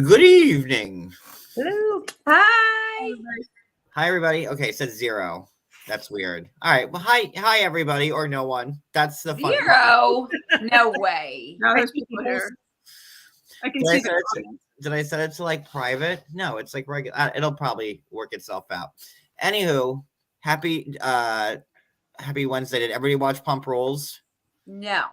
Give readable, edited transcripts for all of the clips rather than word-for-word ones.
Good evening. Hello. Hi. Hi, everybody. Okay, it says 0. That's weird. All right. Well, hi, everybody, or no one. That's the fun. 0. No way. No, there's people here. I can see the comments. Did I set it to like private? No, it's like regular. It'll probably work itself out. Anywho, happy Wednesday. Did everybody watch Pump Rules? No.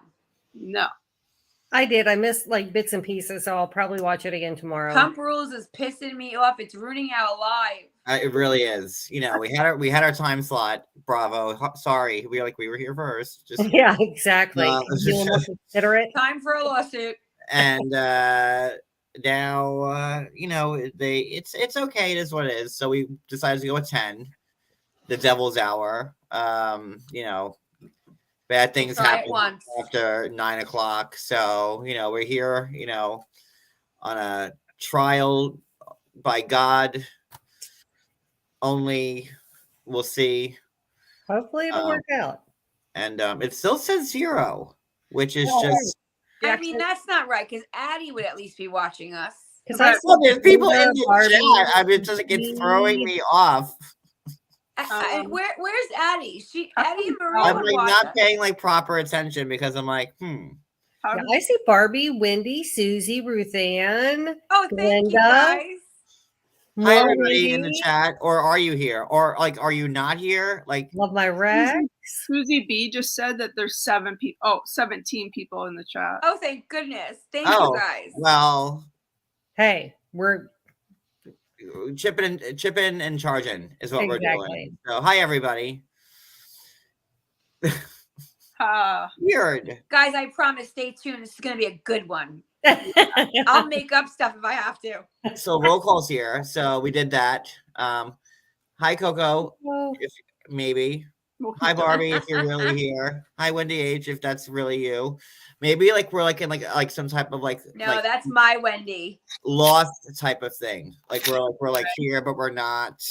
I did. I missed like bits and pieces, so I'll probably watch it again tomorrow. Pump Rules is pissing me off. It's ruining our lives. It really is. You know, we had our time slot. Bravo. Sorry, we were here first. Just Yeah, exactly. just- Consider it. Time for a lawsuit. and now it's okay. It is what it is. So we decided to go at 10, the devil's hour. Bad things happen after 9 o'clock. So we're here on a trial by God only. We'll see. Hopefully it'll work out. And it still says 0, which is just. I mean, that's not right, because Addie would at least be watching us. Because there's people in the chat. I mean, it's throwing me off. Where's Addie? Addie and Maria. I'm like not paying like proper attention because I'm like, Yeah, I see Barbie, Wendy, Susie, Ruth Ann. Oh, thank you guys. Hi, everybody in the chat. Or are you here? Or like, are you not here? Like, love my Rex. Susie B just said that there's 17 people in the chat. Oh, thank goodness. Thank you guys. Well, hey, we're chipping and charging is what we're doing. So, hi, everybody. Weird. Guys, I promise, stay tuned. This is going to be a good one. I'll make up stuff if I have to. So roll calls here. So we did that. Hi, Coco. If maybe. Hi, Barbie. If you're really here. Hi, Wendy H. If that's really you. Maybe like we're like in like some type of like. No, like that's my Wendy. Lost type of thing. Like we're like here, but we're not.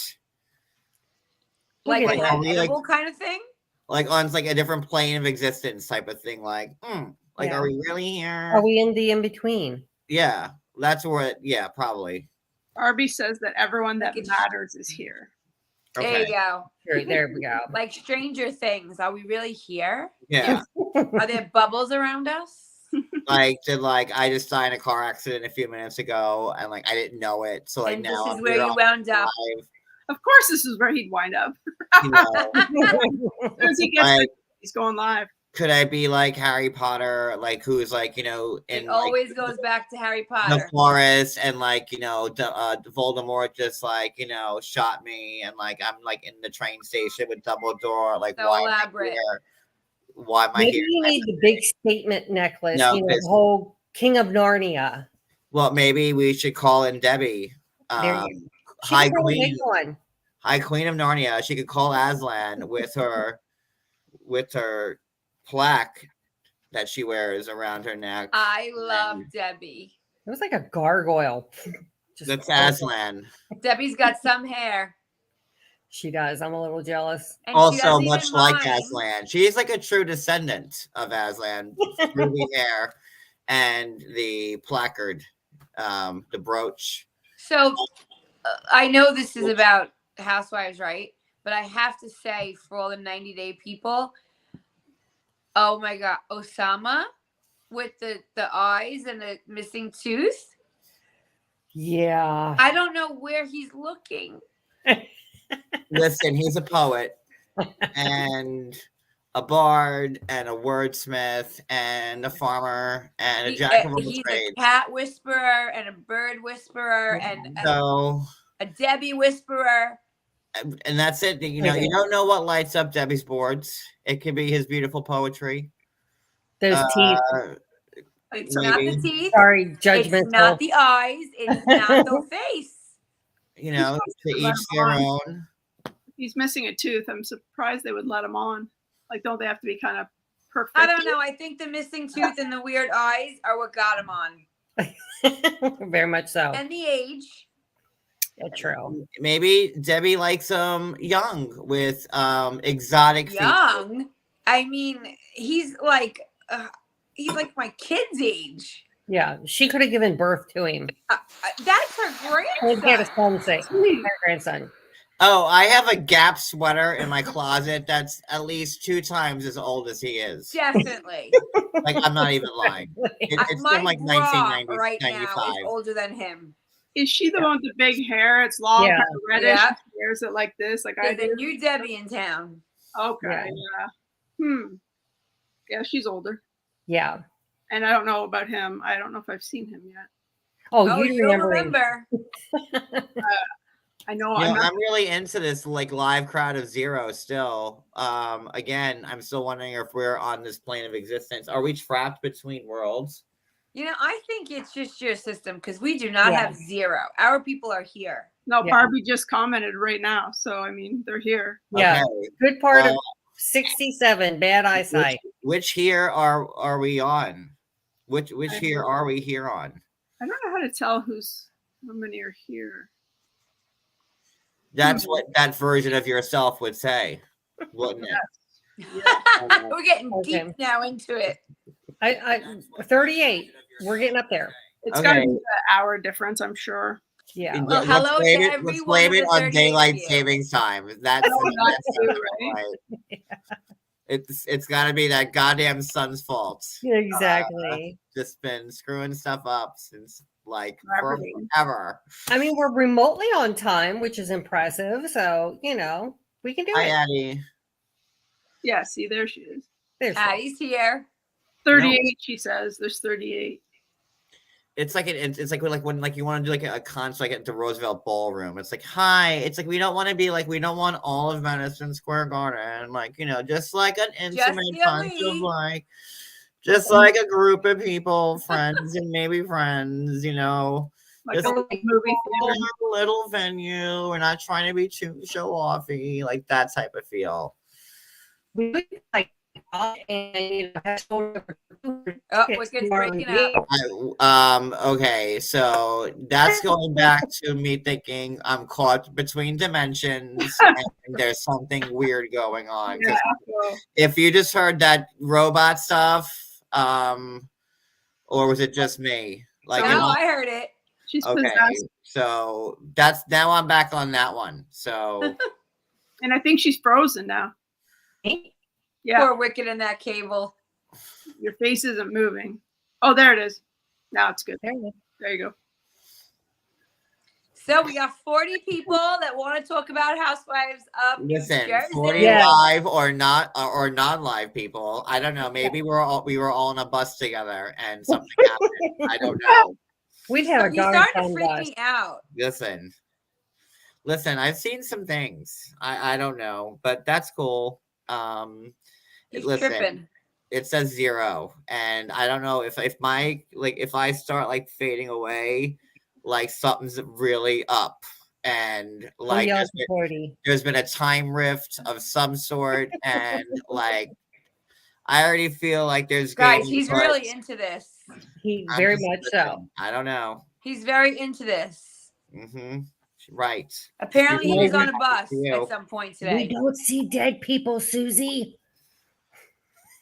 Like an animal kind of thing. Like on like a different plane of existence type of thing. Like. Like, are we really here? Are we in the in-between? Yeah, that's where probably. Barbie says that everyone that matters is here. Okay. There you go. There we go. Like Stranger Things. Are we really here? Yeah. Are there bubbles around us? I just died in a car accident a few minutes ago, and like I didn't know it. So like and now this is where you wound up. Of course, this is where he'd wind up. As he gets he's going live. Could I be like Harry Potter, like who's like in it always goes back to Harry Potter, the forest, and like Voldemort just like shot me, and like I'm like in the train station with Dumbledore, like so why elaborate. Why am I Maybe here? you need the big statement necklace, the whole King of Narnia. Well, maybe we should call in Debbie. High Queen of Narnia. She could call Aslan with her plaque that she wears around her neck. I love Debbie. It was like a gargoyle. That's Aslan. Debbie's got some hair. She does. I'm a little jealous. And also, much like Aslan, she's like a true descendant of Aslan through the hair and the placard, the brooch. So I know this is about housewives, right? But I have to say, for all the 90-day people, oh my God, Osama with the eyes and the missing tooth. Yeah. I don't know where he's looking. Listen, he's a poet and a bard and a wordsmith and a farmer and a jack of all trades. He's a cat whisperer and a bird whisperer and a Debbie whisperer. And that's it. You don't know what lights up Debbie's boards. It could be his beautiful poetry. Those teeth. It's not the teeth. Sorry, judgmental. It's not the eyes. It's not the face. To each their own. He's missing a tooth. I'm surprised they would let him on. Like, don't they have to be kind of perfect? I don't know. I think the missing tooth and the weird eyes are what got him on. Very much so. And the age. Yeah, true. Maybe Debbie likes young with exotic young. I mean, he's like my kid's age. Yeah, she could have given birth to him. That's her And he had a grandson. son, her grandson. Oh, I have a Gap sweater in my closet that's at least 2 times as old as he is. Definitely. Like, I'm not even lying. It's My from like bra 1990, right now 95. is older than him. Is she the one with the big hair? It's long, Yeah. kind of reddish. Yeah. She wears it like this, like I There's a do. new Debbie in town. Okay, yeah. Yeah, she's older. Yeah. And I don't know about him. I don't know if I've seen him yet. Oh, Oh, you you'll remember him. I know. You know, I'm not, I'm really into this like live crowd of zero still. Again, I'm still wondering if we're on this plane of existence. Are we trapped between worlds? You know, I think it's just your system because we do not Yeah. have zero. Our people are here. no, Yeah. Barbie just commented right now. So, I mean, they're here. Yeah. Okay. Good part of Well, 67, bad eyesight. Which here are we on? Which here are we here on? I don't know how to tell how many are here. That's what that version of yourself would say, wouldn't it? We're getting Okay. deep now into it. I 38. We're getting up there. It's got to Okay. be the hour difference, I'm sure. Yeah. Well, hello to let's everyone blame with it the on 38 daylight of you. savings time. That's Right? It's got to be that goddamn sun's fault. Exactly. Just been screwing stuff up since like Forever. forever. I mean, we're remotely on time, which is impressive. So, we can do Hi, it. Addie. Yeah, see, there she is. There's Addie's here. 38, she says. There's 38. It's like it's like when you want to do like a concert like at the Roosevelt Ballroom. It's like, hi. It's like we don't want to be like, we don't want all of Madison Square Garden, like, just like an intimate the bunch of elite. like, just like a group of people, friends and maybe friends, Like just a movie theater. a little venue. We're not trying to be too show offy, like that type of feel. we would like and Oh, Wicked's breaking up. Okay, so that's going back to me thinking I'm caught between dimensions and there's something weird going on. 'Cause So, if you just heard that robot stuff, or was it just me? Like, No, I heard it. she's okay, possessed. so that's now I'm back on that one. So And I think she's frozen now. Yeah, Poor Wicked in that cable. your face isn't moving. Oh, there it is. Now it's good. There you go. There you go. So we got 40 people that want to talk about Housewives of New listen, Jersey. 40 Yeah. live or not or non-live people. I don't know. Maybe we were all on a bus together and something happened. I don't know. We'd have a You darn started to fun freak bus. me out. Listen, I've seen some things. I don't know, but that's cool. He's Listen, tripping. it says 0, and I don't know if I start like fading away, like something's really up, and like We yelled 40. there's been a time rift of some sort, and like I already feel like there's Guys, gaming he's parts. really into this. He I'm very just much so. listening. I don't know. He's very into this. Right. Apparently, he was Maybe on a bus you. at some point We today. don't see dead people, Susie.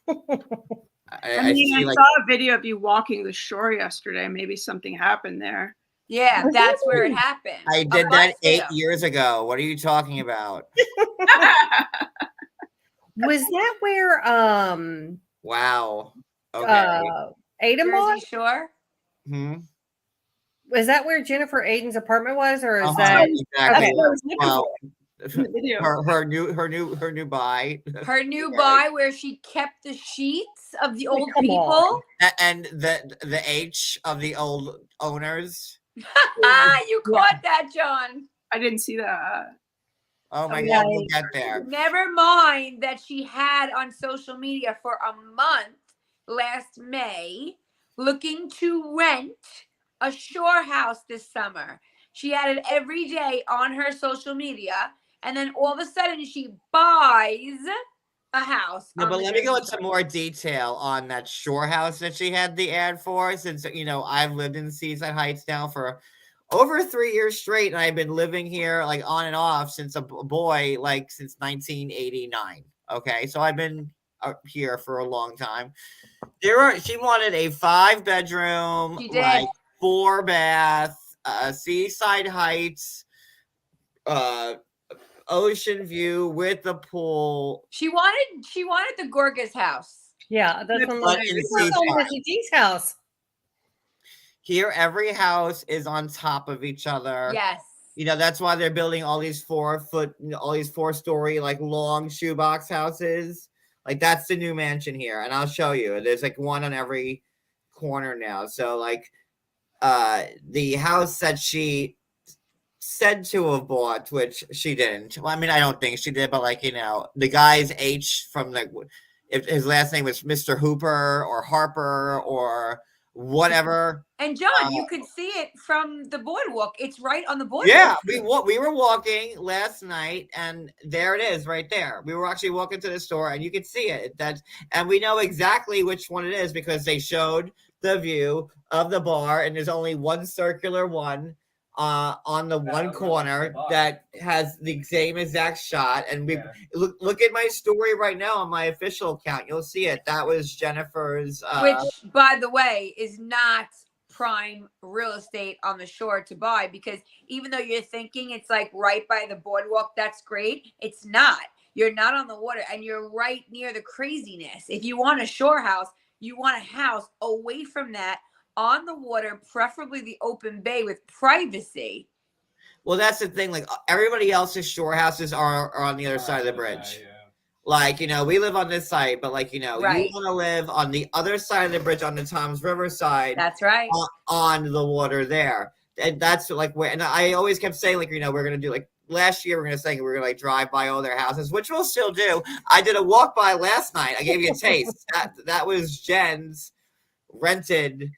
I mean, I see, like, saw a video of you walking the shore yesterday. Maybe something happened there. Yeah, that's where it happened. I A did bus that hit 8 him. years ago. What are you talking about? Was that where Wow. Okay. Aydin was? Jersey Shore. Was that where Jennifer Aydin's apartment was, or is Uh-huh, that exactly. That's what I was looking Well, for in the video. her new buy, Her new buy, where she kept the sheets of the old Come people. on. and the H of the old owners. You caught that, John. I didn't see that. Oh my Okay. God, we'll get there. Never mind that she had on social media for a month last May looking to rent a shore house this summer. She had it every day on her social media, and then all of a sudden she buys a house. No, on but the let me go Jersey into Shore. more detail on that shore house that she had the ad for, since I've lived in Seaside Heights now for over 3 years straight, and I've been living here like on and off since a boy, like since 1989. Okay, so I've been here for a long time. She wanted a 5-bedroom, She did. like 4-bath, Seaside Heights, ocean view with a pool. She wanted the Gorgas house. Yeah, that's But one. But Like, in this is on Seaside. Missy G's house. Here, every house is on top of each other. Yes. You know, that's why they're building all these 4-story, like long shoebox houses. Like, that's the new mansion here. And I'll show you. There's like one on every corner now. So, like, the house that she said to have bought, which she didn't. Well, I mean, I don't think she did, but like, you know, the guy's H from like, if his last name was Mr. Hooper or Harper or whatever. And John, you could see it from the boardwalk. It's right on the boardwalk. Yeah, we were walking last night, and there it is, right there. We were actually walking to the store, and you could see it. And we know exactly which one it is because they showed the view of the bar, and there's only one circular one on the one corner that has the same exact shot. And we look at my story right now on my official account. You'll see it. That was Jennifer's. Which, by the way, is not prime real estate on the shore to buy, because even though you're thinking it's like right by the boardwalk, that's great. It's not. You're not on the water, and you're right near the craziness. If you want a shore house, you want a house away from that, on the water, preferably the open bay with privacy. Well, that's the thing. Like, everybody else's shore houses are on the other side of the bridge. Like, you know, we live on this side, but like, you know, Right. you want to live on the other side of the bridge, on the Toms River side. That's right. On the water there. And that's like where, and I always kept saying, like, you know, we're going to do, like, last year, we're going to say we're going to like drive by all their houses, which we'll still do. I did a walk by last night. I gave you a taste. That was Jen's rented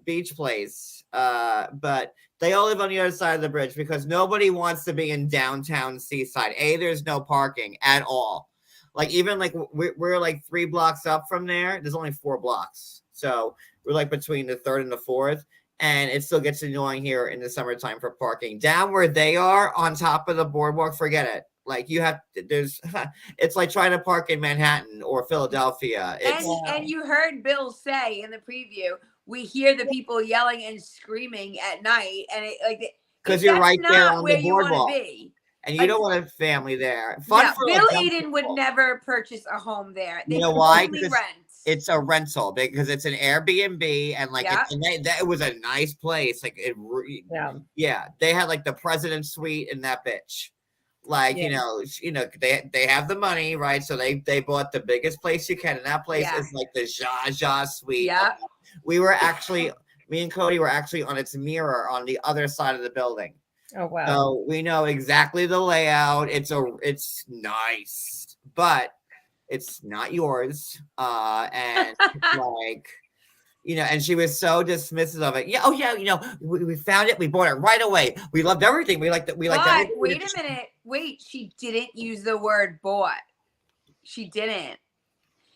beach place. But they all live on the other side of the bridge because nobody wants to be in downtown Seaside. There's no parking at all. Like, even like we're like 3 blocks up from there. There's only 4 blocks. So we're like between the 3rd and the 4th. And it still gets annoying here in the summertime for parking. Down where they are on top of the boardwalk, forget it. Like, it's like trying to park in Manhattan or Philadelphia. And you heard Bill say in the preview, we hear the people yelling and screaming at night, and it like because you're right there on where the you boardwalk, want to be. and you don't want a family there. Bill Aydin would never purchase a home there. You know why? Because rent. It's a rental because it's an Airbnb, and like it was a nice place. Like they had like the president's suite in that bitch. Like you know they have the money, right? So they bought the biggest place you can, and that place is like the Zha suite. Yeah. We were actually, me and Cody were actually on its mirror on the other side of the building. Oh wow! So we know exactly the layout. It's nice, but it's not yours. And like, you know, and she was so dismissive of it. Yeah, oh yeah, you know, we found it, we bought it right away. We loved everything. We liked it. We liked everything. Wait a minute. Wait, she didn't use the word bought. She didn't.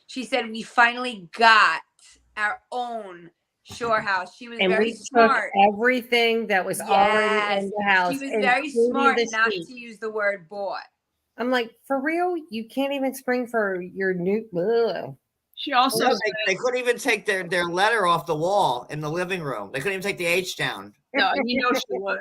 She said we finally got our own shore house. She was very smart. Took everything that was already in the house. She was very smart not to use the word bought. I'm like, for real? You can't even spring for your new. Ugh. She also they couldn't even take their letter off the wall in the living room. They couldn't even take the H down. No, you know she would.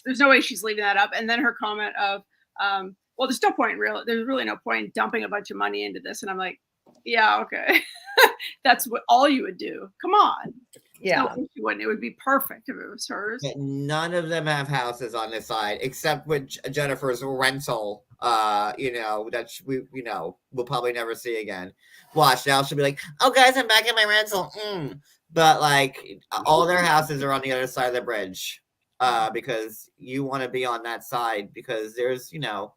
There's no way she's leaving that up. And then her comment of, well, there's no point there's really no point in dumping a bunch of money into this. And I'm like, yeah, okay. That's what all you would do. Come on. Yeah. No, she wouldn't. It would be perfect if it was hers. But none of them have houses on this side except with Jennifer's rental. You know, that we'll probably never see again. Watch, now she'll be like, oh guys, I'm back in my rental. But like all their houses are on the other side of the bridge. Because you want to be on that side because there's, you know,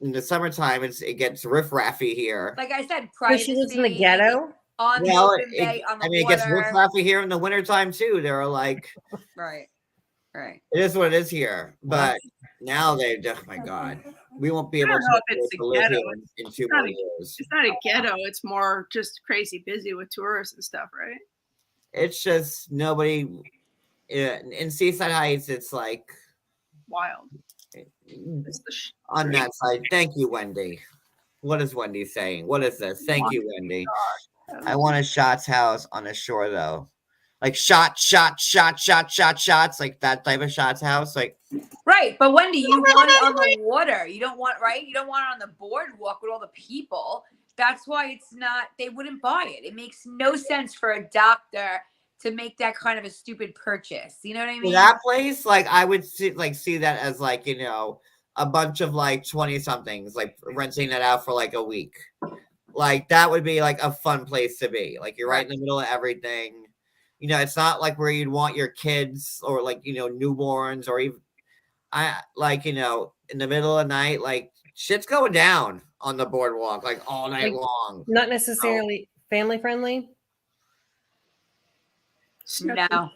in the summertime it gets riffraffy here. Like I said, privacy. She lives in the ghetto. On the open bay, on the water. It gets riffraffy here in the wintertime too. They're like, right. It is what it is here. But now oh my God, we won't be able to live here in 2 more years. It's not a ghetto. It's more just crazy busy with tourists and stuff, right? It's just nobody. In Seaside Heights, it's like wild. On that side. Thank you, Wendy. What is Wendy saying? What is this? Thank you, Wendy. God. I want a shots house on the shore though. Like shots, like that type of shots house. Like Right, but Wendy, you want it on the water. You don't want You don't want it on the boardwalk with all the people. That's why it's not. They wouldn't buy it. It makes no sense for a doctor to make that kind of a stupid purchase. You know what I mean? that place, like I would see that as like, you know, a bunch of like 20 somethings like renting that out for like a week. Like that would be like a fun place to be. Like you're right in the middle of everything. You know, it's not like where you'd want your kids or like, you know, newborns or even you know, in the middle of the night, like shit's going down on the boardwalk like all night long. Not necessarily family friendly. No.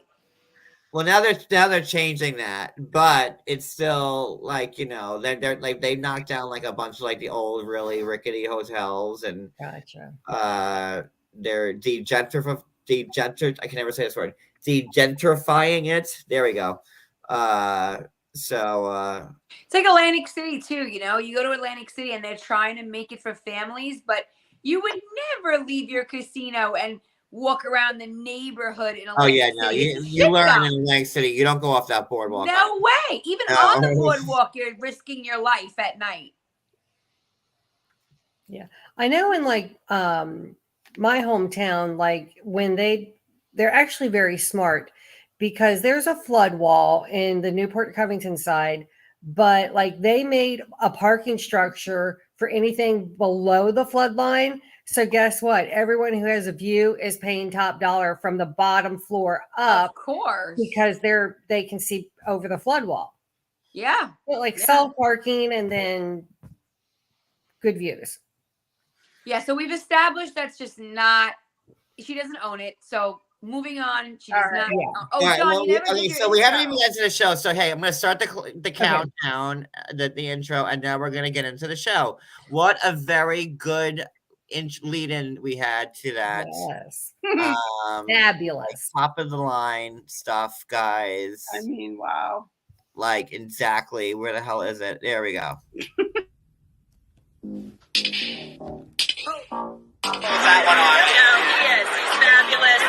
Well, now they're changing that, but it's still like, you know, they're like they knocked down like a bunch of like the old really rickety hotels and Gotcha. they're I can never say this word. Degentrifying it. There we go. It's like Atlantic City too, you know. You go to Atlantic City and they're trying to make it for families, but you would never leave your casino and walk around the neighborhood in Atlantic City. No, you learn in Atlantic City. You don't go off that boardwalk. No way. Even on the boardwalk, you're risking your life at night. Yeah. I know in like my hometown, like when they're actually very smart because there's a flood wall in the Newport Covington side, but like they made a parking structure for anything below the flood line. So guess what? Everyone who has a view is paying top dollar from the bottom floor up. Of course. Because they can see over the flood wall. Yeah. But like self parking and then good views. Yeah, so we've established that's just not. She doesn't own it. So moving on, she does not. Yeah. Oh, All right, John, well, you never okay, did so your we haven't intro. even gotten to the show. So hey, I'm going to start the countdown, the intro, and now we're going to get into the show. What a very good lead in we had to that. Yes. Like Fabulous. top of the line stuff, guys. I mean, wow. Like exactly where the hell is it? There we go. That one on. No, he is. He's fabulous.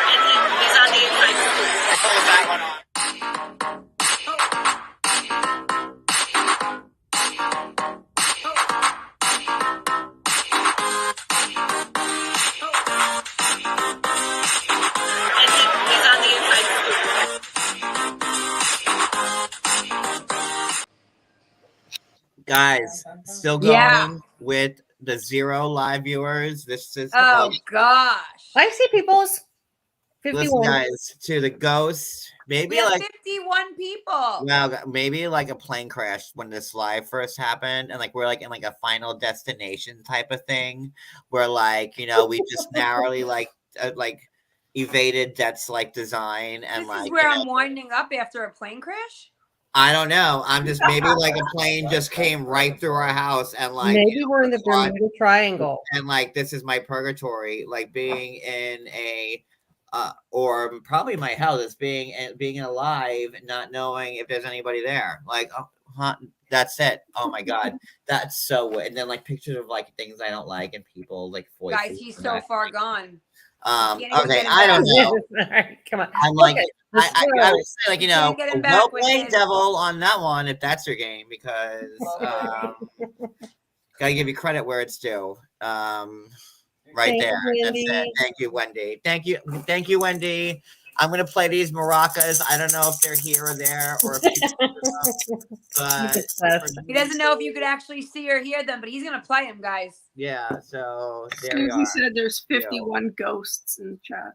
And he's on the inside. Pull that one on. And he's on the inside. Guys, still going with the 0 live viewers. This is Oh gosh. I see people's 51. listen, guys, to the ghost. Maybe We have like 51 people. well, maybe like a plane crash when this live first happened, and like we're like in like a Final Destination type of thing, where like, you know, we just narrowly like evaded death's like design and This like is where you know, I'm winding up after a plane crash. I don't know. I'm just maybe like a plane just came right through our house and like Maybe we're in the Bermuda Triangle. and like this is my purgatory, like being in a or probably my hell is being alive, not knowing if there's anybody there. Like, oh, that's it. Oh my god, that's so weird. And then like pictures of like things I don't like and people like voices. Guys, he's so far gone. Okay, I don't know. All right, come on. I'm like, Okay, I would say, like, you know, Can't get him back well with played, his- Devil, on that one if that's your game, because gotta give you credit where it's due. Right Thank there. you, That's it. Wendy. Thank you, Wendy. Thank you, Wendy. I'm gonna play these maracas. I don't know if they're here or there or if but He doesn't know if you could actually see or hear them, but he's gonna play them, guys. yeah. So there we Susie are. said there's 51 ghosts in the chat.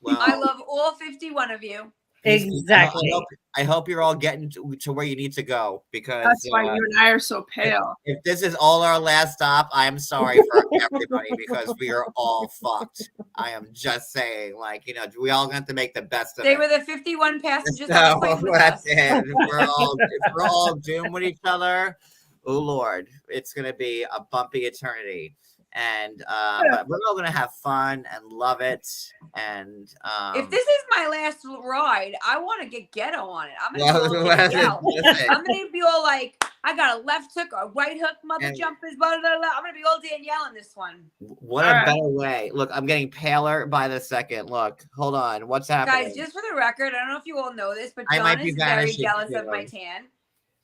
Well, I love all 51 of you. Exactly. I hope you're all getting to where you need to go, because That's why you and I are so pale. if this is all our last stop, I'm sorry for everybody because we are all fucked. I am just saying, like, you know, we all got to make the best of They it. were the 51 passengers on So the plane with that's us. it. If we're all doomed with each other, oh Lord, it's gonna be a bumpy eternity. And but we're all gonna have fun and love it. And If this is my last ride, I want to get ghetto on it. I'm gonna be all listen, I'm gonna be all like, I got a left hook, a right hook, mother And- jumpers, blah, blah, blah. I'm gonna be all Danielle in this one. What a All right. better way. Look, I'm getting paler by the second. Look, hold on. What's happening? Guys, just for the record, I don't know if you all know this, but I John might be is very vanishing jealous of my too. tan.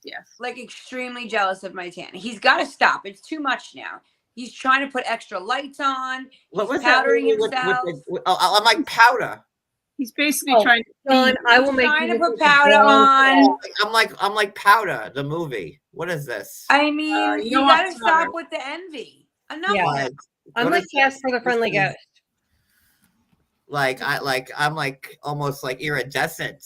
Yes. Like extremely jealous of my tan. He's got to stop. It's too much now. He's trying to put extra lights on. What He's was that powdering movie with himself. I'm like powder. He's basically Oh, trying to John, I will make trying you to put look at powder John. on. I'm like powder. The movie. What is this? I mean, you you don't got to want stop powder. with the envy. Enough. Yeah. of it. Like, I'm what like is Cass this? for the Friendly This is- Ghost. I'm like almost like iridescent.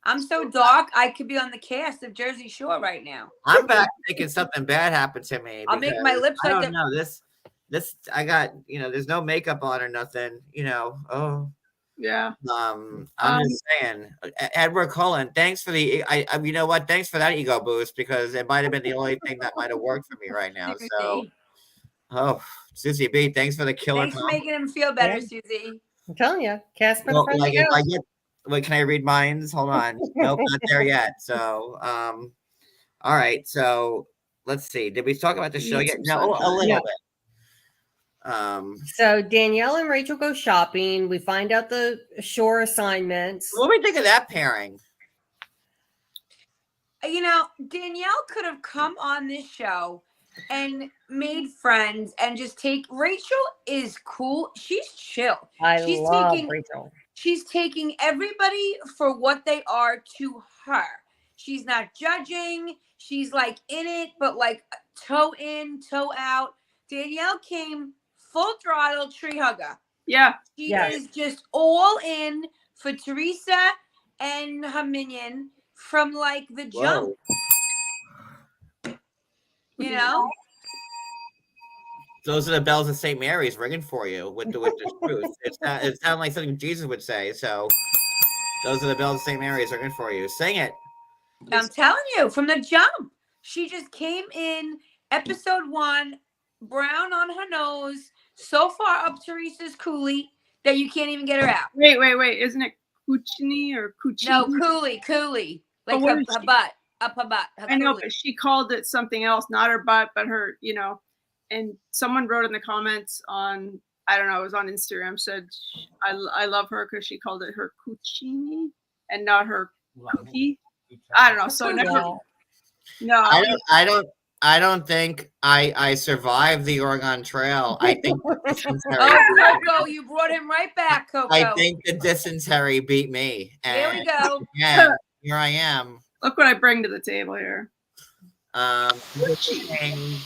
I'm so dark. I could be on the cast of Jersey Shore right now. I'm back thinking something bad happened to me. I'll make my because lips I like don't the- know this. I got there's no makeup on or nothing. Oh. Yeah. I'm just saying, Edward Cullen. Thanks for the. You know what? Thanks for that ego boost because it might have been the only thing that might have worked for me right now. So, Susie B, thanks for the killer. Thanks for making him feel better, Yeah. Susie. I'm telling you, Cass for the Well, Friendly like if I Ghost. get, wait, can I read mines? Hold on. Nope, not there yet. So, all right. So let's see. Did we talk about the show Need yet? some No, a sunshine. little Yeah. bit. So Danielle and Rachel go shopping. We find out the shore assignments. What do we think of that pairing? You know, Danielle could have come on this show and made friends and just take. Rachel is cool. She's chill. I She's love taking- Rachel. She's taking everybody for what they are to her. She's not judging. She's like in it, but like toe in, toe out. Danielle came full throttle tree hugger. Yeah. She Yes. is just all in for Teresa and her minion from like the jump. Whoa. You know? Those are the bells of St. Mary's ringing for you with the truth. It sounds like something Jesus would say. So those are the bells of St. Mary's ringing for you. Sing it. I'm telling you, from the jump, she just came in episode 1, brown on her nose, so far up Teresa's coolie that you can't even get her out. Wait. Isn't it Cucini or Cucini? No, coolie. Like what her is she? butt, up her butt. Her I know, coolie. but she called it something else, not her butt, but her, and someone wrote in the comments on, I don't know, it was on Instagram, said, I love her because she called it her Cucini and not her cookie. I don't know. So never, no. I don't think I survived the Oregon Trail. I think the dysentery, Oh, Coco, you brought him right back, Coco. I think the dysentery beat me. Here we And go. again, here I am. Look what I bring to the table here. Saying,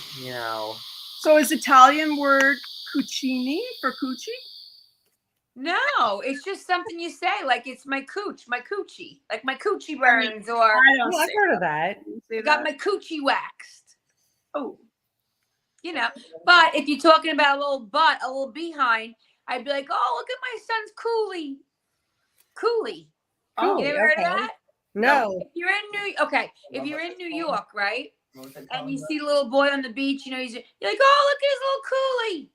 So is Italian word cucini for coochie? No, it's just something you say, like it's my coochie, like my coochie burns, or I don't Oh, I've say heard of that. say I got that. my coochie waxed. Oh, You know, but if you're talking about a little butt, a little behind, I'd be like, oh, look at my son's coolie. oh, You never heard of okay. that? No. If you're in New York, right, and you see the little boy on the beach, you're like, oh, look at his little coolie.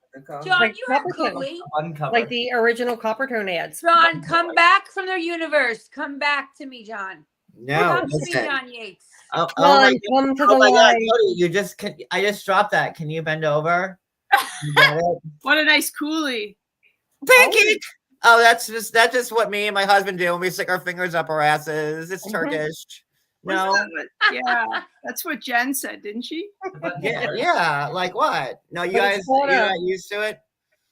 John, Like you have Coppertone. coolie. Like the original Coppertone ads. John, come back from their universe. Come back to me, John. no. Come to me, Listen. John Yates. Oh John, come to the my God, light. Cody, I just dropped that. Can you bend over? You get it? what a nice coolie. Pancake. Oh, that's just what me and my husband do when we stick our fingers up our asses. It's Mhm. Turkish. Wasn't No. that what- yeah, that's what Jen said, didn't she? Yeah. Like what? No, you But guys, it's called you're a- not used to it.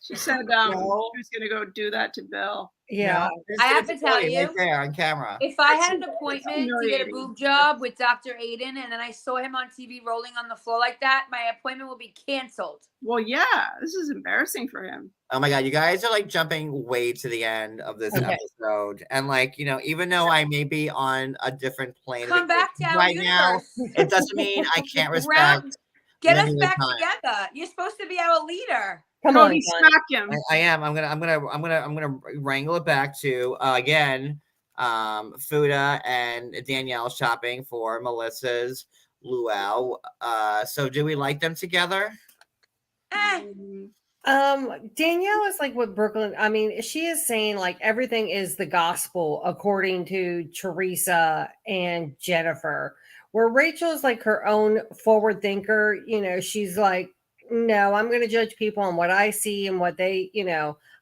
She said No. she was gonna go do that to Bill. Yeah. No, just I do have it to tell Cody you- right there on camera. If I had an That's appointment to get a humiliating. boob job with Dr. Aydin and then I saw him on TV rolling on the floor like that, my appointment will be canceled. Well, yeah, this is embarrassing for him. Oh my God, you guys are like jumping way to the end of this Okay. episode, and like even though I may be on a different plane of Come back to existence our right now, universe. it doesn't mean I can't respect. Round, get us living back the time. together. You're supposed to be our leader. Come on, Cody, John. smack him. I am. I'm gonna wrangle it back to again, Fuda and Danielle shopping for Melissa's luau. So do we like them together? Eh, Danielle is like what Brooklyn. I mean, she is saying like everything is the gospel according to Teresa and Jennifer, Where Rachel's like her own forward thinker, she's like, no, I'm going to judge people on what I see and what they,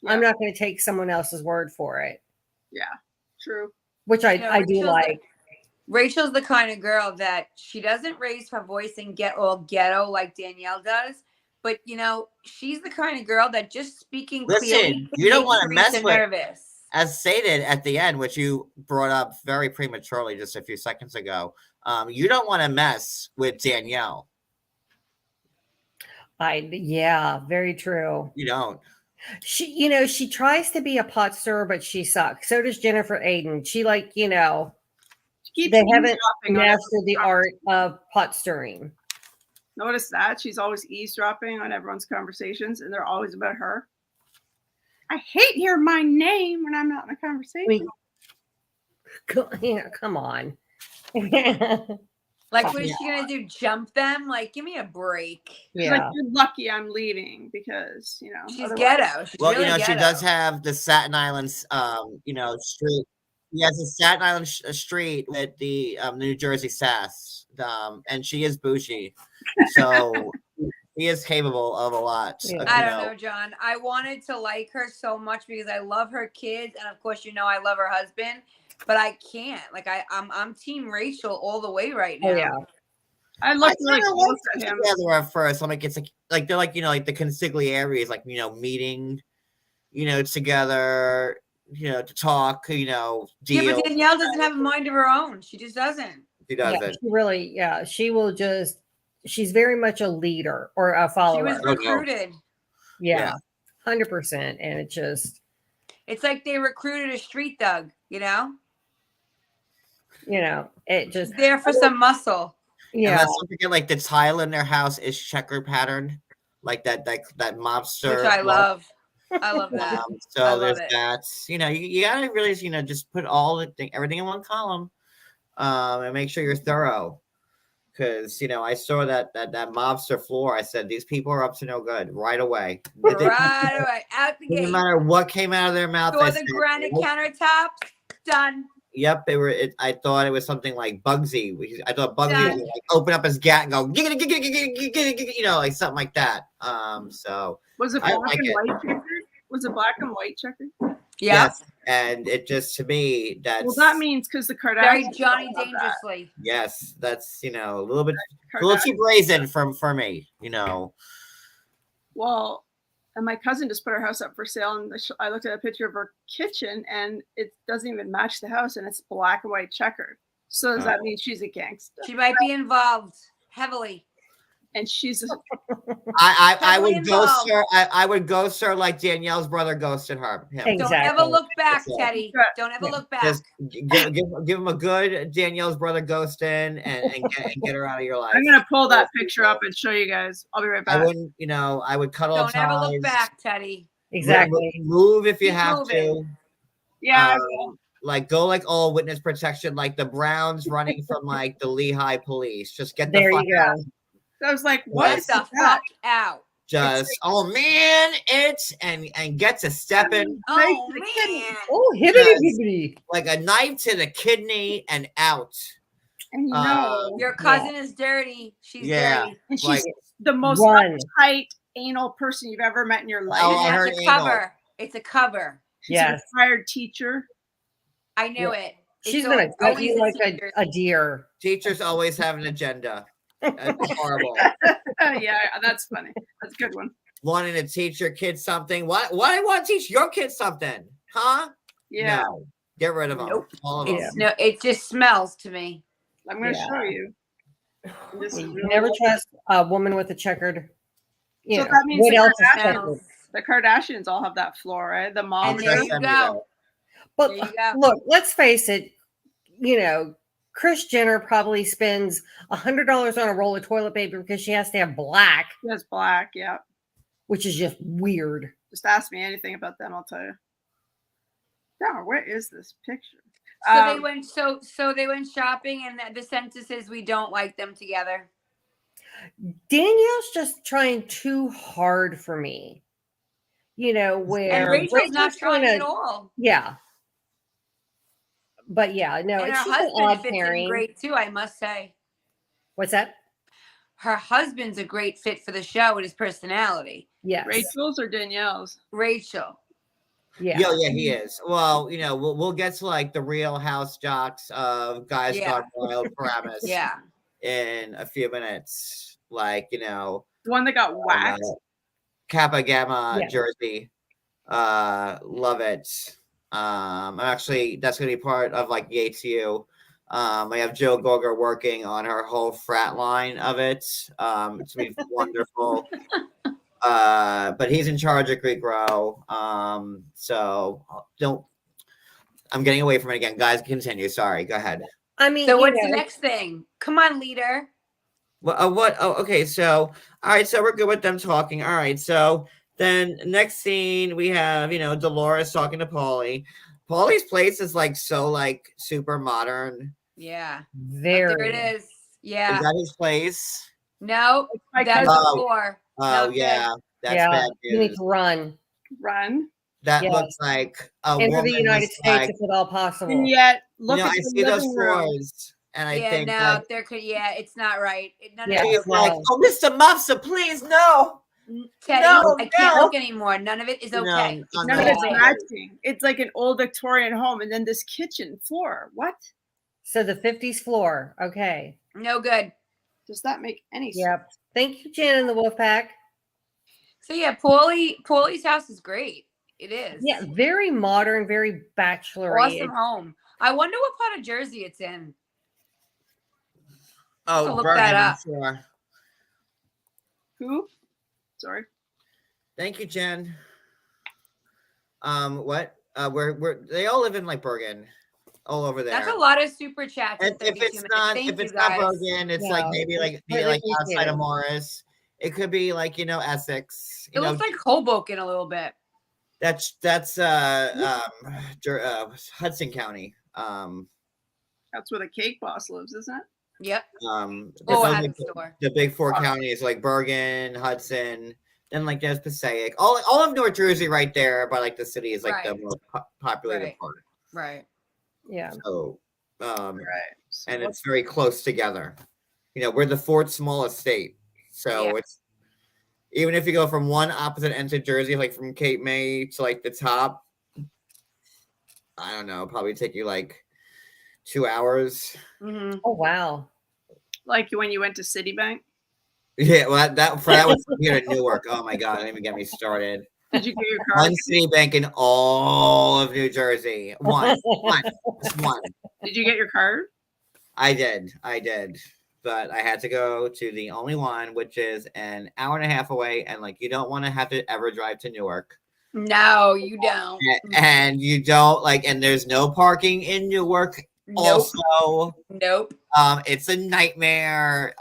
I'm not going to take someone else's word for it. Yeah, true. Which I do like. Rachel's the kind of girl that she doesn't raise her voice and get all ghetto like Danielle does. But, she's the kind of girl that just speaking clearly you don't want to mess with, nervous. As stated at the end, which you brought up very prematurely just a few seconds ago, you don't want to mess with Danielle. Yeah, very true. You don't. She tries to be a pot stirrer, but she sucks. So does Jennifer Aydin. She they haven't mastered the art of pot stirring. Notice that she's always eavesdropping on everyone's conversations, and they're always about her. I hate hearing my name when I'm not in a conversation. Come on. Like, what is she gonna do? Jump them? Like, give me a break. Yeah, like, you're lucky I'm leaving because she's ghetto. She's well, really ghetto. She does have the Staten Island, street. She has a Staten Island street with the New Jersey sass, and she is bougie, so she is capable of a lot. Yeah. I don't know, John. I wanted to like her so much because I love her kids, and of course, I love her husband. But I can't. Like I'm Team Rachel all the way right now. Oh, yeah. I looked really close at him together at first. I'm like, it's like they're like like the consigliere like meeting, together, to talk, deal. Yeah, but Danielle doesn't have a mind of her own. She just doesn't. She doesn't. Yeah, she really, she will just. She's very much a leader or a follower. She was recruited. Yeah, 100%, and it just. It's like they recruited a street thug. It just there for some muscle. Yeah. And let's not forget, like the tile in their house is checker pattern, like that mobster. Which I love. I love that. So there's that. You gotta really, just put everything in one column, and make sure you're thorough. Because I saw that mobster floor. I said these people are up to no good right away. Right away, out the gate. No matter what came out of their mouth. Saw the granite countertops. Done. Yep, they were. I thought it was something like Bugsy. I thought Bugsy would open up his gat and go, like something like that. So was it black and white checker? Was it black and white checker? Yeah. Yes, and it just to me that's that means because the Kardashians very Johnny Dangerously. Yes, that's a little too brazen for me. Well. And my cousin just put her house up for sale, and I looked at a picture of her kitchen, and it doesn't even match the house, and it's black and white checkered. So does that mean she's a gangster? She might be involved heavily. And she's. I would ghost her. I would ghost her like Danielle's brother ghosted her. Exactly. Don't ever look back, Teddy. Don't ever look back. Just give him a good Danielle's brother ghosting and get her out of your life. I'm gonna pull that picture up and show you guys. I'll be right back. I wouldn't. I would cut all ties. Don't ever look back, Teddy. Exactly. Move if you have to. Yeah. Like go like all witness protection, like the Browns running from like the Lehigh police. Just get the there fuck you go. out. I was like, what? Get the fuck out. Just and get to stepping. Oh man. Oh, hibbity. Like a knife to the kidney and out. And your cousin is dirty. She's dirty. And she's the most tight anal person you've ever met in your life. Oh, and it's a cover. It's a cover. She's a retired teacher. I knew it. She's gonna cut you like a deer. Teachers always have an agenda. That's horrible. Yeah, that's funny. That's a good one. Wanting to teach your kids something. Why do I want to teach your kids something? Huh? Yeah. No. Get rid of them. Nope. All of them. No, it just smells to me. I'm going to show you. You never trust a woman with a checkered. So that means what else is checkered? The Kardashians all have that floor, right? The mom. And there you go. But look, let's face it. Kris Jenner probably spends $100 on a roll of toilet paper because she has to have black. She has black, yeah. Which is just weird. Just ask me anything about them, I'll tell you. Now, where is this picture? So they went shopping, and the census is we don't like them together. Danielle's just trying too hard for me. Where and Rachel's not trying at all. Yeah. But no, and it's her just an husband odd fits pairing. in great too, I must say. What's that? Her husband's a great fit for the show with his personality. Yes. Rachel's or Danielle's? Rachel. Yeah. Yeah, he is. Well, we'll get to like the Real House jocks of Guys Yeah. Gone Wild premise Yeah. in a few minutes. Like, The one that got whacked. Kappa Gamma Yeah. jersey. Love it. Actually, that's gonna be part of like Yates U. I have Jill Goger working on her whole frat line of it. It's gonna be wonderful. But he's in charge of Greek Row. So I'm getting away from it again. Guys, continue. Sorry, go ahead. I mean, So what's the next thing? Come on, leader. Well, what? Oh, okay. So, all right. So we're good with them talking. All right. So then next scene we have, Dolores talking to Paulie. Paulie's place is like so like super modern. Yeah. Very. There it is. Yeah. Is that his place? No, My that's cousin- before. Oh Not yeah, that's Yeah, bad you need news. to run Run. That Yes. looks like a into woman the United is States like, if at all possible. And yet, look at I the see those living room. floors, and I Yeah, think no, like, there could. Yeah, it's not right. None Yeah. of he's it. like, no. oh, Mr. Mufsa, please no. Teddy, No, I can't no. look anymore. None of it is No, okay. no, None of no. it's matching. It's like an old Victorian home, and then this kitchen floor. What? So the 50s floor. Okay. No good. Does that make any sense? Yep. Thank you, Jen and the Wolfpack. So yeah, Paulie's house is great. It is. Yeah, very modern, very bachelor-y. Awesome home. I wonder what part of Jersey it's in. Oh, look Bergen, that up. sure. Who? Sorry. Thank you, Jen. What? We're they all live in like Bergen, all over there. That's a lot of super chats. in And if 32 it's minutes. not, Thank if you it's not guys. Bergen, it's like No, maybe it's like completely outside of confused. Morris. It could be like Essex. It looks like Hoboken a little bit. That's Hudson County. That's where the cake boss lives, isn't it? Yep. But Oh, those at are the store. the big four counties like Bergen, Hudson, then like there's Passaic. All of North Jersey right there, but like the city is like the Right. most populated Right. part. Right. Yeah. So Right. So and what's- it's very close together. We're the fourth smallest state. So Yeah. it's even if you go from one opposite end of Jersey, like from Cape May to like the top, I don't know, probably take you like 2 hours. Mm-hmm. Oh, wow. like when you went to Citibank. Yeah, well, that was here in Newark. Oh my god, don't even get me started. Did you get your card? One Citibank in all of New Jersey. One, just one. Did you get your card? I did. But I had to go to the only one, which is an hour and a half away, and like you don't want to have to ever drive to Newark. No, you don't. And you don't and there's no parking in Newark. Nope. Also, Nope. it's a nightmare.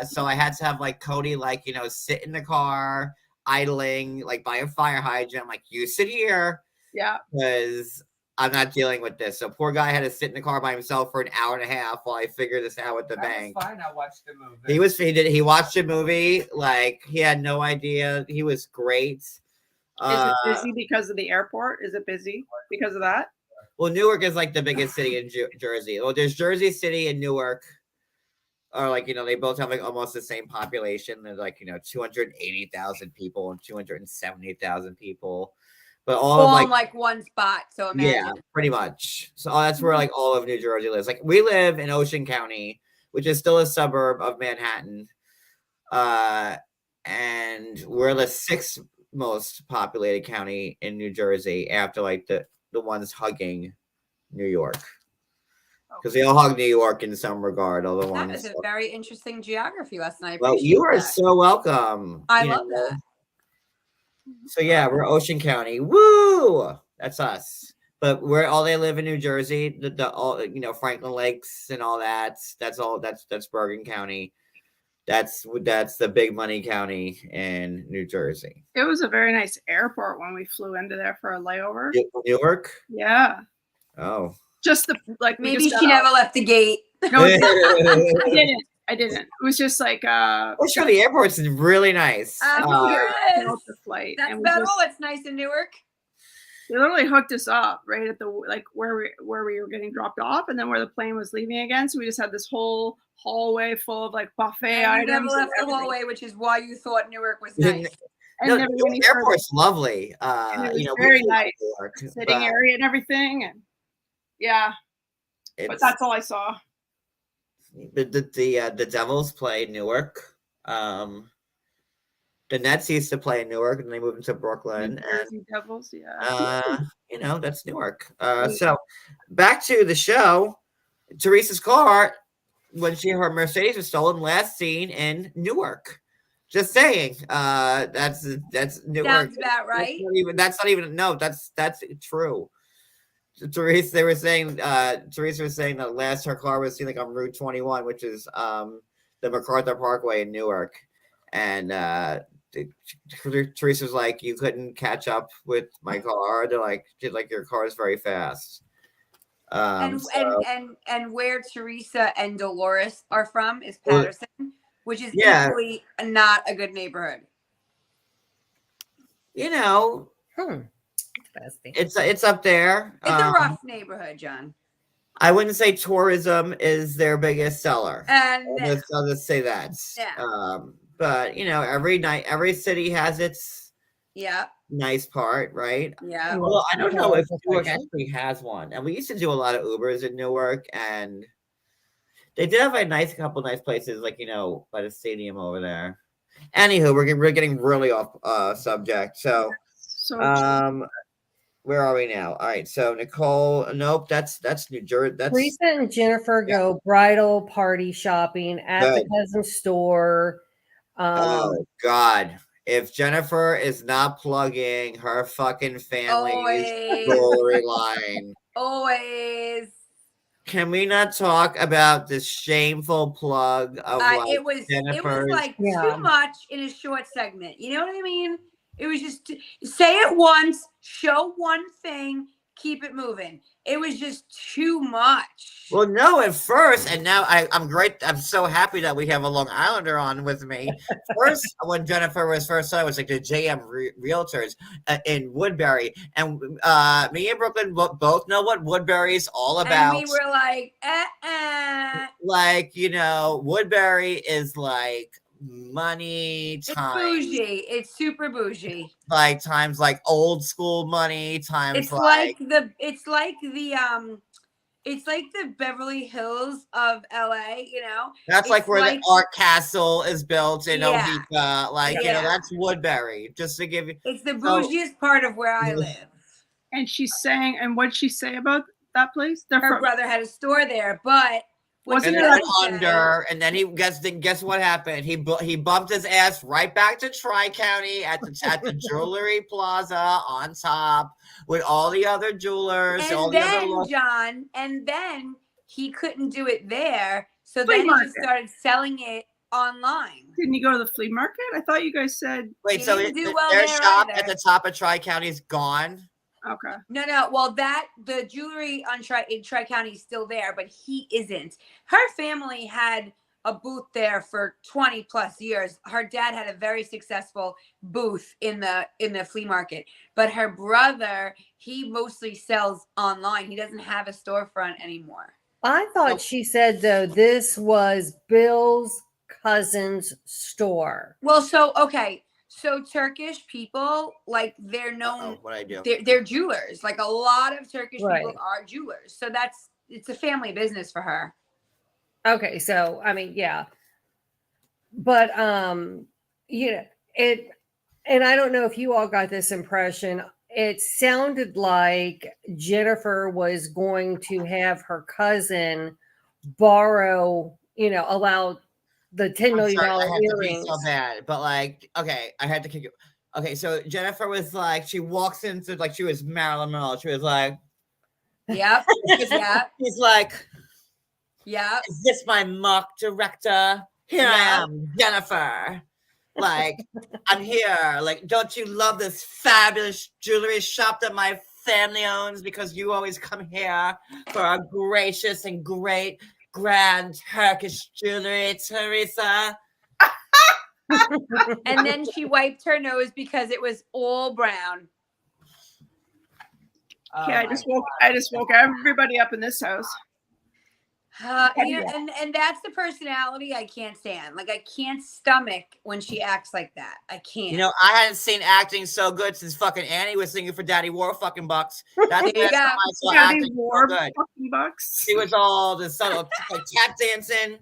So I had to have Cody sit in the car, idling by a fire hydrant. I'm like, you sit here, Yeah. because I'm not dealing with this. So poor guy had to sit in the car by himself for an hour and a half while I figured this out with the bank. Fine, I watched the movie. He watched the movie, he had no idea. He was great. Is it busy because of the airport? Is it busy because of that? Well, Newark is the biggest city in Jersey. Well, there's Jersey City and Newark, or they both have almost the same population. There's 280,000 people and 270,000 people, but all All of in one spot. So imagine. yeah, pretty much. So that's where all of New Jersey lives. We live in Ocean County, which is still a suburb of Manhattan, and we're the sixth most populated county in New Jersey after the ones hugging New York, because they all hug New York in some regard. All the That ones. was a very interesting geography lesson. I Well, appreciate you are that. so welcome. I You love know? that. So yeah, we're Ocean County. Woo! That's us. But where all they live in New Jersey, the all Franklin Lakes and all that. That's Bergen County. That's the big money county in New Jersey. It was a very nice airport when we flew into there for a layover. Newark. Yeah. Oh. Just the we Maybe just she got never left the gate. off. No, I didn't. It was just Well, sure, the airport's really nice. Yes. the flight. That's and we about just- all that's nice in Newark. They literally hooked us up right at the like where we were getting dropped off, and then where the plane was leaving again. So we just had this whole hallway full of like buffet And you never items. left and the everything. hallway, which is why you thought Newark was Didn't- nice. And No, never Newark went any further. Airport's lovely. And it was You know, very we love nice. Newark, Sitting but area and everything, and yeah, but it's that's all I saw. the Devils play Newark. The Nets used to play in Newark, and they moved into Brooklyn. New And Jersey Devils, yeah. you know, that's Newark. So back to the show. Teresa's car, when her Mercedes was stolen, last seen in Newark. Just saying. That's Newark. Sounds about right. That's not even no, that's true. Teresa, they were saying Teresa was saying that last her car was seen like on Route 21, which is the MacArthur Parkway in Newark. And Teresa was like, you couldn't catch up with my car. They're like, your car is very fast. And where Teresa and Dolores are from is Patterson, which is equally not a good neighborhood. You know, it's up there. It's a rough neighborhood, John. I wouldn't say tourism is their biggest seller. And I'll just say that. Yeah. But you know, every city has its nice part, right? Yeah. Well, I don't know if Newark actually has one. And we used to do a lot of Ubers in Newark, and they did have a couple nice places, like, you know, by the stadium over there. Anywho, we're getting really off subject. So where are we now? All right. So Nicole, nope, that's New Jersey. That's Teresa and Jennifer go bridal party shopping at the cousin store. Oh God. If Jennifer is not plugging her fucking family's jewelry line. Always. Can we not talk about this shameful plug of it was like too much in a short segment. You know what I mean? It was just say it once, show one thing, keep it moving. It was just too much. Well, no, at first, and now I'm great. I'm so happy that we have a Long Islander on with me. First, when Jennifer was first, I was like the JM Realtors in Woodbury, and me and Brooklyn both know what Woodbury is all about. And we were like, like, you know, Woodbury is like money time. It's bougie. It's super bougie. Like times like old school money times. It's like the Beverly Hills of LA, you know. That's like where the Art Castle is built in Oviedo. Like, you know, that's Woodbury. Just to give you, it's the bougiest part, of where I live. And she's saying, and what'd she say about that place? Her brother had a store there, but wasn't it like under? And then guess what happened? He bumped his ass right back to Tri-County at the Jewelry Plaza on top with all the other jewelers. And then he couldn't do it there, so then he started selling it online. Didn't you go to the flea market? I thought you guys said. Wait, so their shop at the top of Tri-County is gone? Okay. No. Well, the jewelry in Tri-County is still there, but he isn't. Her family had a booth there for 20 plus years. Her dad had a very successful booth in the flea market, but her brother, he mostly sells online. He doesn't have a storefront anymore. I thought she said, though, this was Bill's cousin's store. Well, so Turkish people, like, they're known. What I do? They're jewelers. Like, a lot of Turkish people are jewelers. So it's a family business for her. Okay, so I mean, yeah, but you know, and I don't know if you all got this impression. It sounded like Jennifer was going to have her cousin borrow, allow the $10 million earrings. So bad, but like, okay, I had to kick it. Okay, so Jennifer was like, she walks into, like, she was Marilyn Monroe. She was like, yep, yep. She's like, yeah. Is this my mock director? Here I am, Jennifer. Like, I'm here. Like, don't you love this fabulous jewelry shop that my family owns? Because you always come here for a gracious and great grand Turkish jewelry, Teresa. And then she wiped her nose because it was all brown. Oh Okay, I just woke everybody up in this house. And that's the personality I can't stand. Like, I can't stomach when she acts like that. I can't. You know, I hadn't seen acting so good since fucking Annie was singing for Daddy War fucking Bucks. That's the There you last time go. I saw Daddy acting War so good. fucking bucks. She was all the subtle, like tap dancing,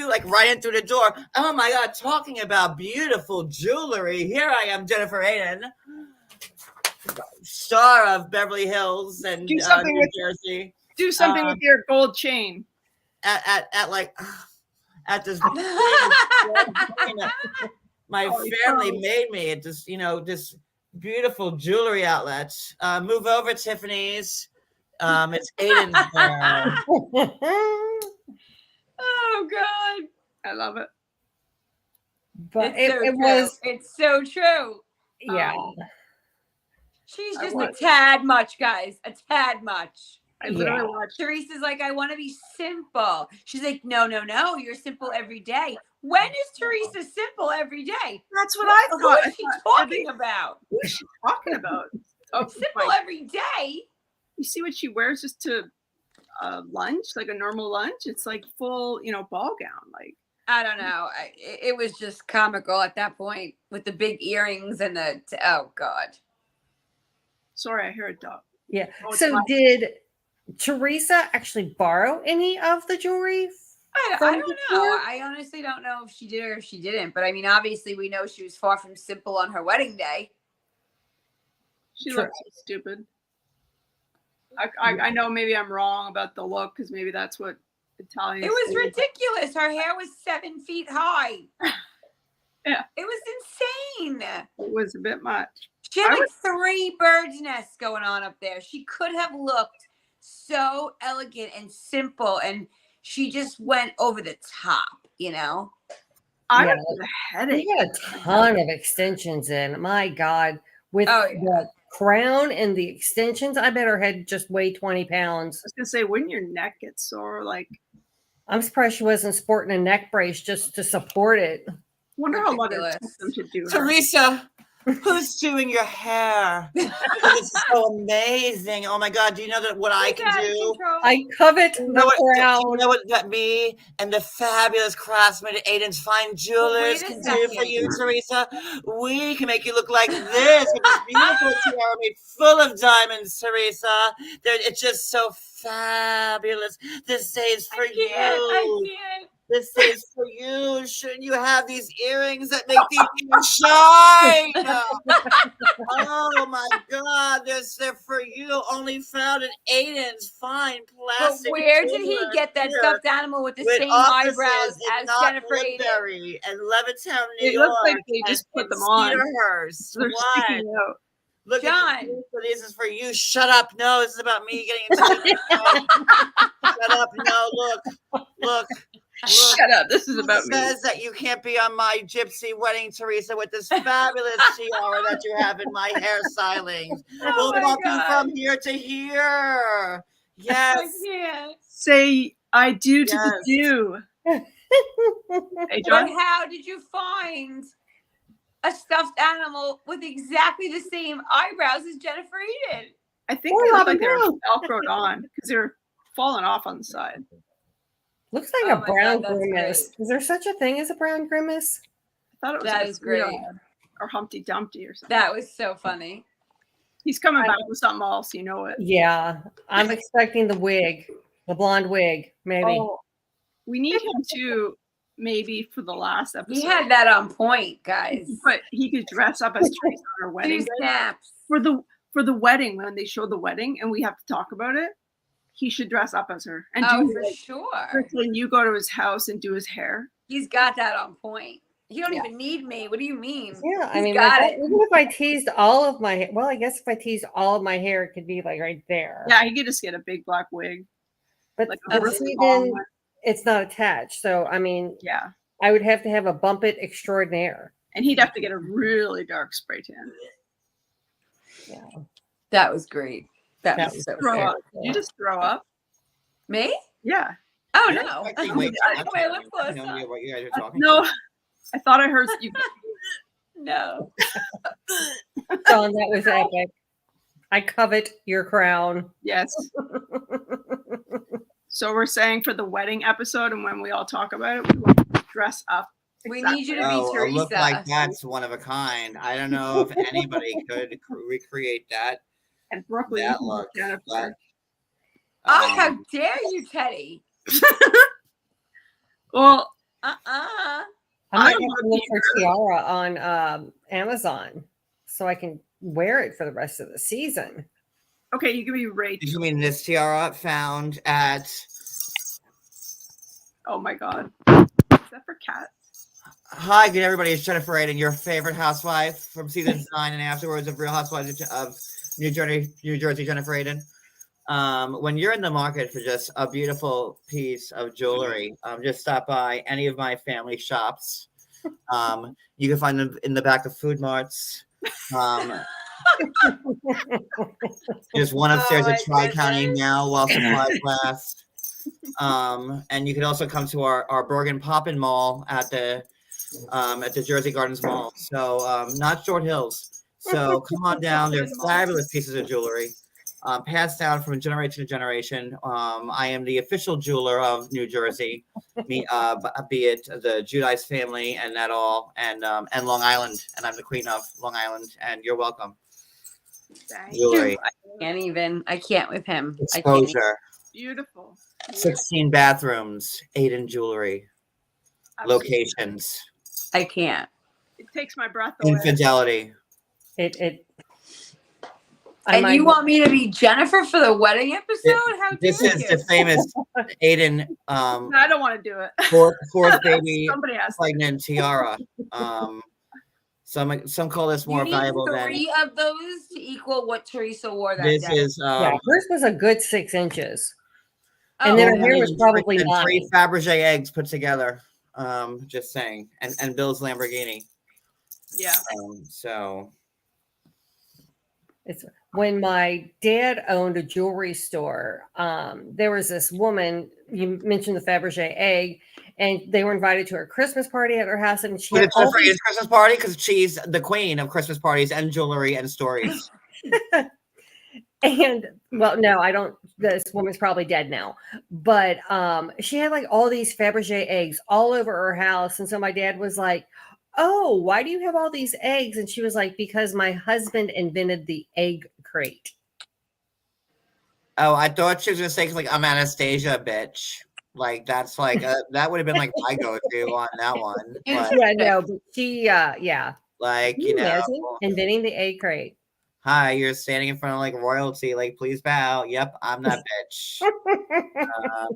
like right in through the door. Oh my God, talking about beautiful jewelry. Here I am, Jennifer Aydin, star of Beverly Hills and Do something New Jersey. Do something with your gold chain. At this my family made me at this, this beautiful jewelry outlet. Move over, Tiffany's. It's Aydin's there. Oh God. I love it. But it's so true. Yeah. She's just a tad much, guys. A tad much. I literally watched. Teresa's like, I want to be simple. She's like, no. You're simple every day. When is Teresa simple every day? That's what I thought. Who is she talking about? Who is she talking about? Oh, simple every day. You see what she wears just to lunch, like a normal lunch? It's like full, ball gown. Like, I don't know. It was just comical at that point with the big earrings and oh God. Sorry, I hear a dog. Yeah. So did Teresa actually borrow any of the jewelry? I don't know. I honestly don't know if she did or if she didn't. But I mean, obviously, we know she was far from simple on her wedding day. She looks so stupid. I know maybe I'm wrong about the look because maybe that's what Italians. It was ridiculous. Her hair was 7 feet high. Yeah. It was insane. It was a bit much. She had like 3 bird's nests going on up there. She could have looked so elegant and simple, and she just went over the top, I had a headache. We had a ton of extensions in. My God. With the crown and the extensions, I bet her head just weighed 20 pounds. I was going to say, wouldn't your neck get sore? Like, I'm surprised she wasn't sporting a neck brace just to support it. Wonder how long it took them to do. Teresa, who's doing your hair? This is so amazing. Oh my God. Do you know what I can do? I covet the crown. Do you know what me and the fabulous craftsman at Aydin's Fine Jewelers can do for you, Teresa? We can make you look like this with this beautiful tiara made full of diamonds, Teresa. It's just so fabulous. This day is for you. I can't. This is for you. Shouldn't you have these earrings that make these earrings shine? Oh my God, they're for you. Only found in Aydin's Fine Plastic. But where did he get that stuffed animal with the same eyebrows as Jennifer Aydin? And Levittown, New It York. looks like they just put them on. Cedarhurst. They're sticking out. Look, John. This is for you. Shut up. No, this is about me getting into Shut up. No, look. Shut up. This is about me. It says that you can't be on my gypsy wedding, Teresa, with this fabulous tiara that you have in my hair styling. We'll walk you from here to here. Yes. I can't. Say I do to the do. Hey, John. But how did you find a stuffed animal with exactly the same eyebrows as Jennifer Aydin? I think they look like they're Velcroed on because they're falling off on the side. Looks like a brown grimace. Is there such a thing as a brown grimace? I thought it was that is great. Or Humpty Dumpty or something. That was so funny. He's coming back with something else, you know it. Yeah, I'm expecting the wig, the blonde wig, maybe. Oh, we need him to maybe for the last episode. He had that on point, guys. But he could dress up as Teresa on her wedding day. Snaps. For the wedding, when they show the wedding and we have to talk about it, he should dress up as her and do for sure. When you go to his house and do his hair. He's got that on point. You don't even need me. What do you mean? Yeah, I He's mean, got even if I teased all of my hair, well, I guess if I teased all of my hair, it could be like right there. Yeah, he could just get a big black wig. But like it's not attached. So, I mean, yeah, I would have to have a bump it extraordinaire. And he'd have to get a really dark spray tan. Yeah. That was great. That was so throw great. up. Did you just throw up? Me? Yeah. Oh, no. Wait, Look close no up. idea what you guys are talking No, about. I thought I heard you. No. John, that was epic. I covet your crown. Yes. So we're saying for the wedding episode, and when we all talk about it, we want to dress up. We need you to be Oh, a look like Teresa. that's one of a kind. I don't know if anybody could recreate that. And Brooklyn, That look. Jennifer. But, Oh, how dare you, Teddy? Well, I I might have love to look for you. tiara on Amazon so I can wear it for the rest of the season. okay, you can be Rachel. you mean this tiara found at Oh my God. Is that for cats? Hi, good everybody. It's Jennifer Aydin, your favorite housewife from season 9 and afterwards of Real Housewives of New Jersey, Jennifer Aydin. When you're in the market for just a beautiful piece of jewelry, just stop by any of my family shops. You can find them in the back of food marts. There's one upstairs at Tri-County now while supplies last. And you can also come to our Bergen Poppin Mall at the Jersey Gardens Mall. So not Short Hills. So come on down. They're fabulous pieces of jewelry. Passed down from generation to generation. I am the official jeweler of New Jersey, be it the Judice family and that all, and Long Island, and I'm the queen of Long Island, and you're welcome. Thank Jewelry, I can't with him. exposure, Beautiful. 16 bathrooms, Aydin jewelry, Absolutely. locations, I can't. It takes my breath away. infidelity. And you want me to be Jennifer for the wedding episode? How dare This is you? the famous Aydin I don't want to do it. fourth baby Somebody has to. pregnant tiara. Some call this more you valuable need than 3 of those to equal what Teresa wore that this day. is. Yeah, hers was a good 6 inches. Oh, And then her I hair mean, was probably freaking 3 9. Fabergé eggs put together. Just saying, and Bill's Lamborghini. Yeah. So It's when my dad owned a jewelry store. There was this woman, you mentioned the Fabergé egg, and they were invited to her Christmas party at her house, and she had it's her Christmas party because she's the queen of Christmas parties and jewelry and stories. And well, no, I don't. This woman's probably dead now, but she had like all these Fabergé eggs all over her house, and so my dad was like, "Oh, why do you have all these eggs?" And she was like, "Because my husband invented the egg crate." Oh, I thought she was gonna say like I'm Anastasia, bitch. Like that's like that would have been like my go-to on that one. But, Yeah, no, but she, yeah, like Can you know, imagine inventing the egg crate. hi, you're standing in front of like royalty. Like, please bow. Yep, I'm that bitch.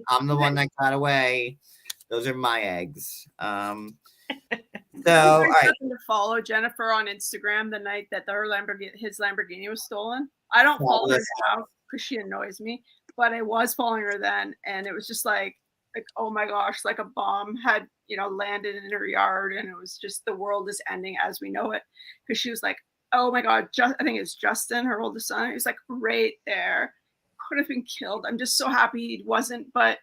I'm the one that got away. Those are my eggs. So, all right. To follow Jennifer on Instagram the night that his Lamborghini was stolen. I don't follow her now because she annoys me, but I was following her then, and it was just like oh my gosh, like a bomb had landed in her yard, and it was just the world is ending as we know it. Because she was like, oh my God, I think it's Justin, her oldest son. He was like right there, could have been killed. I'm just so happy he wasn't, but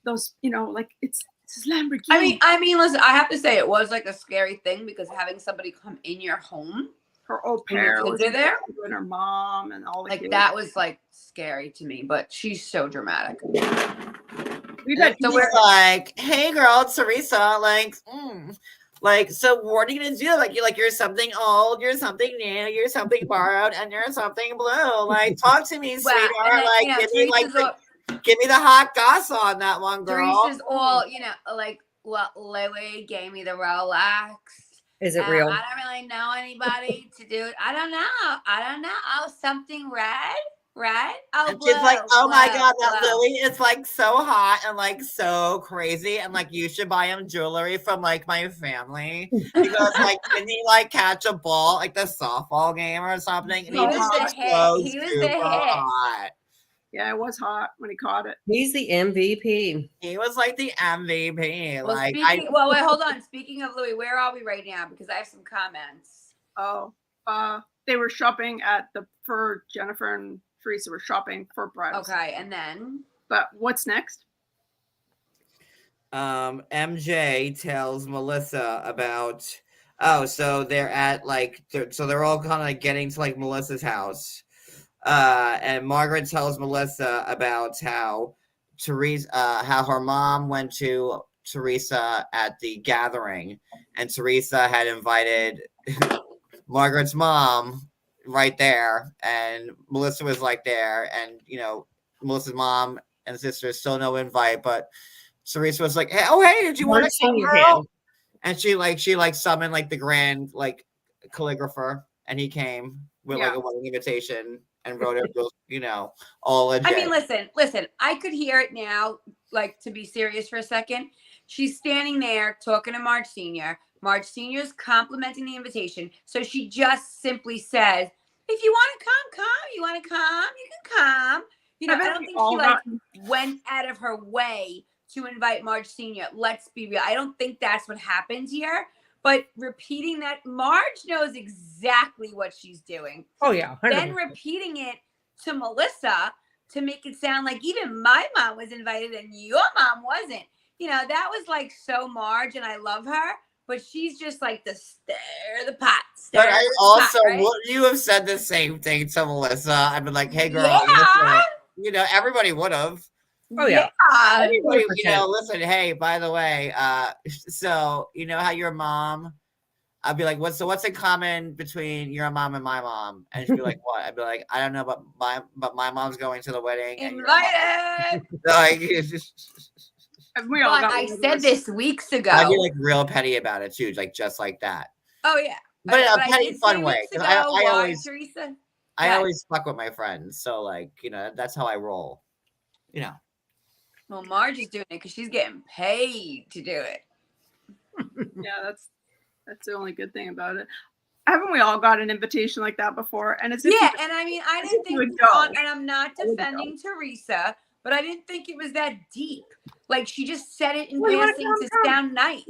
those like it's his Lamborghini. I mean, listen, I have to say it was like a scary thing because having somebody come in your home, her au pair kids are there, and her mom and all the like kids. that was like scary to me. But she's so dramatic. We've had So we're like, hey girl, Teresa, like, so what are you gonna do? Like you're something old, you're something new, you're something borrowed, and you're something blue. Like, talk to me, sweetheart. Then, like, give me the hot goss on that one, girl. Teresa's all, like, well, Louie gave me the Rolex. Is it real? I don't really know anybody to do it. I don't know. Oh, something red. Oh, blue, like, oh my God, that Lily is like so hot and like so crazy, and like you should buy him jewelry from like my family because like didn't he like catch a ball like the softball game or something? And he was the hit. Hot. Yeah, it was hot when he caught it. He's the MVP. He was like the MVP. Well, like, wait, hold on. Speaking of Louis, where are we right now? Because I have some comments. Oh, they were shopping for Jennifer and Teresa were shopping for bridals. Okay, and then. But what's next? MJ tells Melissa about Oh, so they're at like so they're all kind of like getting to like Melissa's house. And Margaret tells Melissa about how how her mom went to Teresa at the gathering, and Teresa had invited Margaret's mom right there, and Melissa was like there, and Melissa's mom and sister still no invite, but Teresa was like, "Hey, oh hey, did you want to come, girl?" And she summoned like the grand like calligrapher, and he came with like a wedding invitation and wrote it, all legit. I mean, listen. I could hear it now. Like, to be serious for a second, she's standing there talking to Marge Senior. Marge Senior's complimenting the invitation, so she just simply says, "If you want to come. You want to come, you can come." I don't think she like went out of her way to invite Marge Senior. Let's be real. I don't think that's what happened here. But repeating that, Marge knows exactly what she's doing. Oh, yeah. 100%. Then repeating it to Melissa to make it sound like even my mom was invited and your mom wasn't. That was like so Marge, and I love her. But she's just like the stir the pot. But I also right? would you have said the same thing to Melissa? I'd been like, "Hey, girl, Yeah. Everybody would have." Oh, yeah. Everybody, listen, hey, by the way, so how your mom, I'd be like, what's in common between your mom and my mom? And she'd be like, what? I'd be like, I don't know, but my mom's going to the wedding. Invited. I said this weeks ago. I'd be like real petty about it too, like just like that. Oh yeah, but in a petty fun way. I always, Teresa? I always fuck with my friends, so like that's how I roll. Well, Marge is doing it because she's getting paid to do it. Yeah, that's the only good thing about it. Haven't we all got an invitation like that before? And it's and I mean, I didn't think, and I'm not defending Teresa, but I didn't think it was that deep. Like, she just said it in passing to sound nice.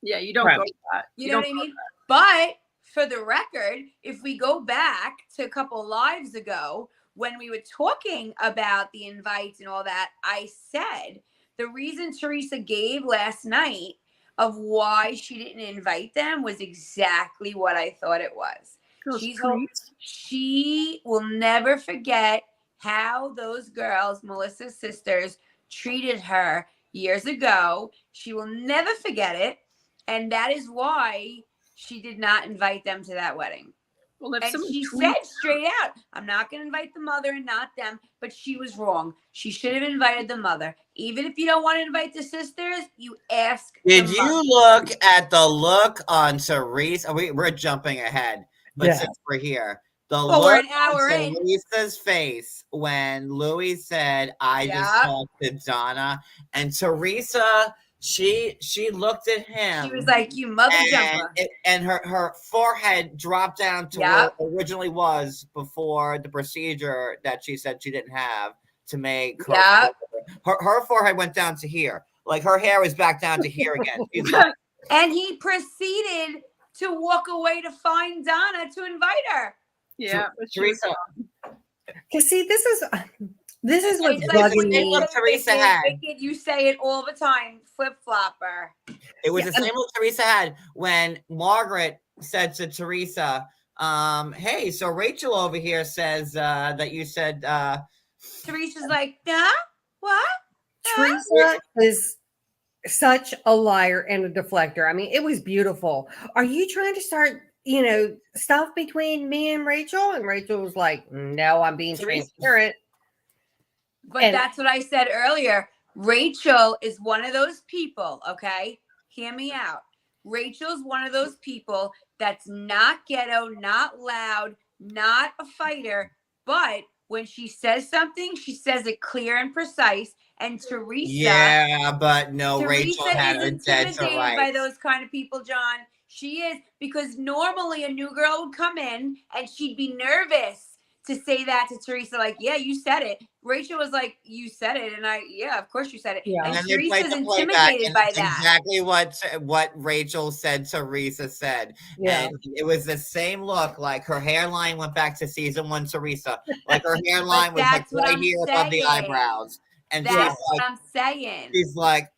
Yeah, you don't go with that. You know what I mean? But for the record, if we go back to a couple lives ago, when we were talking about the invites and all that, I said the reason Teresa gave last night of why she didn't invite them was exactly what I thought it was. She will never forget how those girls, Melissa's sisters, treated her years ago. She will never forget it. And that is why she did not invite them to that wedding. Well, and she said straight out, I'm not going to invite the mother and not them, but she was wrong. She should have invited the mother. Even if you don't want to invite the sisters, you ask. Did you look at the look on Teresa? We're jumping ahead, but since we're here, the look on Teresa's face when Louis said, I just talked to Donna, and Teresa, she looked at him. She was like, you mother jumper. And her forehead dropped down to where it originally was before the procedure that she said she didn't have to make her forehead went down to here. Like her hair was back down to here again. And he proceeded to walk away to find Donna to invite her. Yeah. Teresa. Because see, this is what's bugging me. Teresa had. You say it all the time, flip-flopper. It was the same look Teresa had when Margaret said to Teresa, hey, so Rachel over here says that you said Teresa's like, yeah? What? Teresa is such a liar and a deflector. I mean, it was beautiful. Are you trying to start, stuff between me and Rachel? And Rachel was like, no, I'm being transparent. But that's what I said earlier. Rachel is one of those people, okay? Hear me out. Rachel's one of those people that's not ghetto, not loud, not a fighter, but when she says something, she says it clear and precise. And Teresa, Rachel had her dead to rights by those kind of people, John. She is, because normally a new girl would come in and she'd be nervous to say that to Teresa, like, yeah, you said it. Rachel was like, you said it, and of course you said it. Yeah. And Teresa's intimidated by that. Exactly what Rachel said Teresa said. Yeah. And it was the same look, like her hairline went back to season 1 Teresa. Like her hairline was like right here above the eyebrows. And that's what I'm saying. She's like,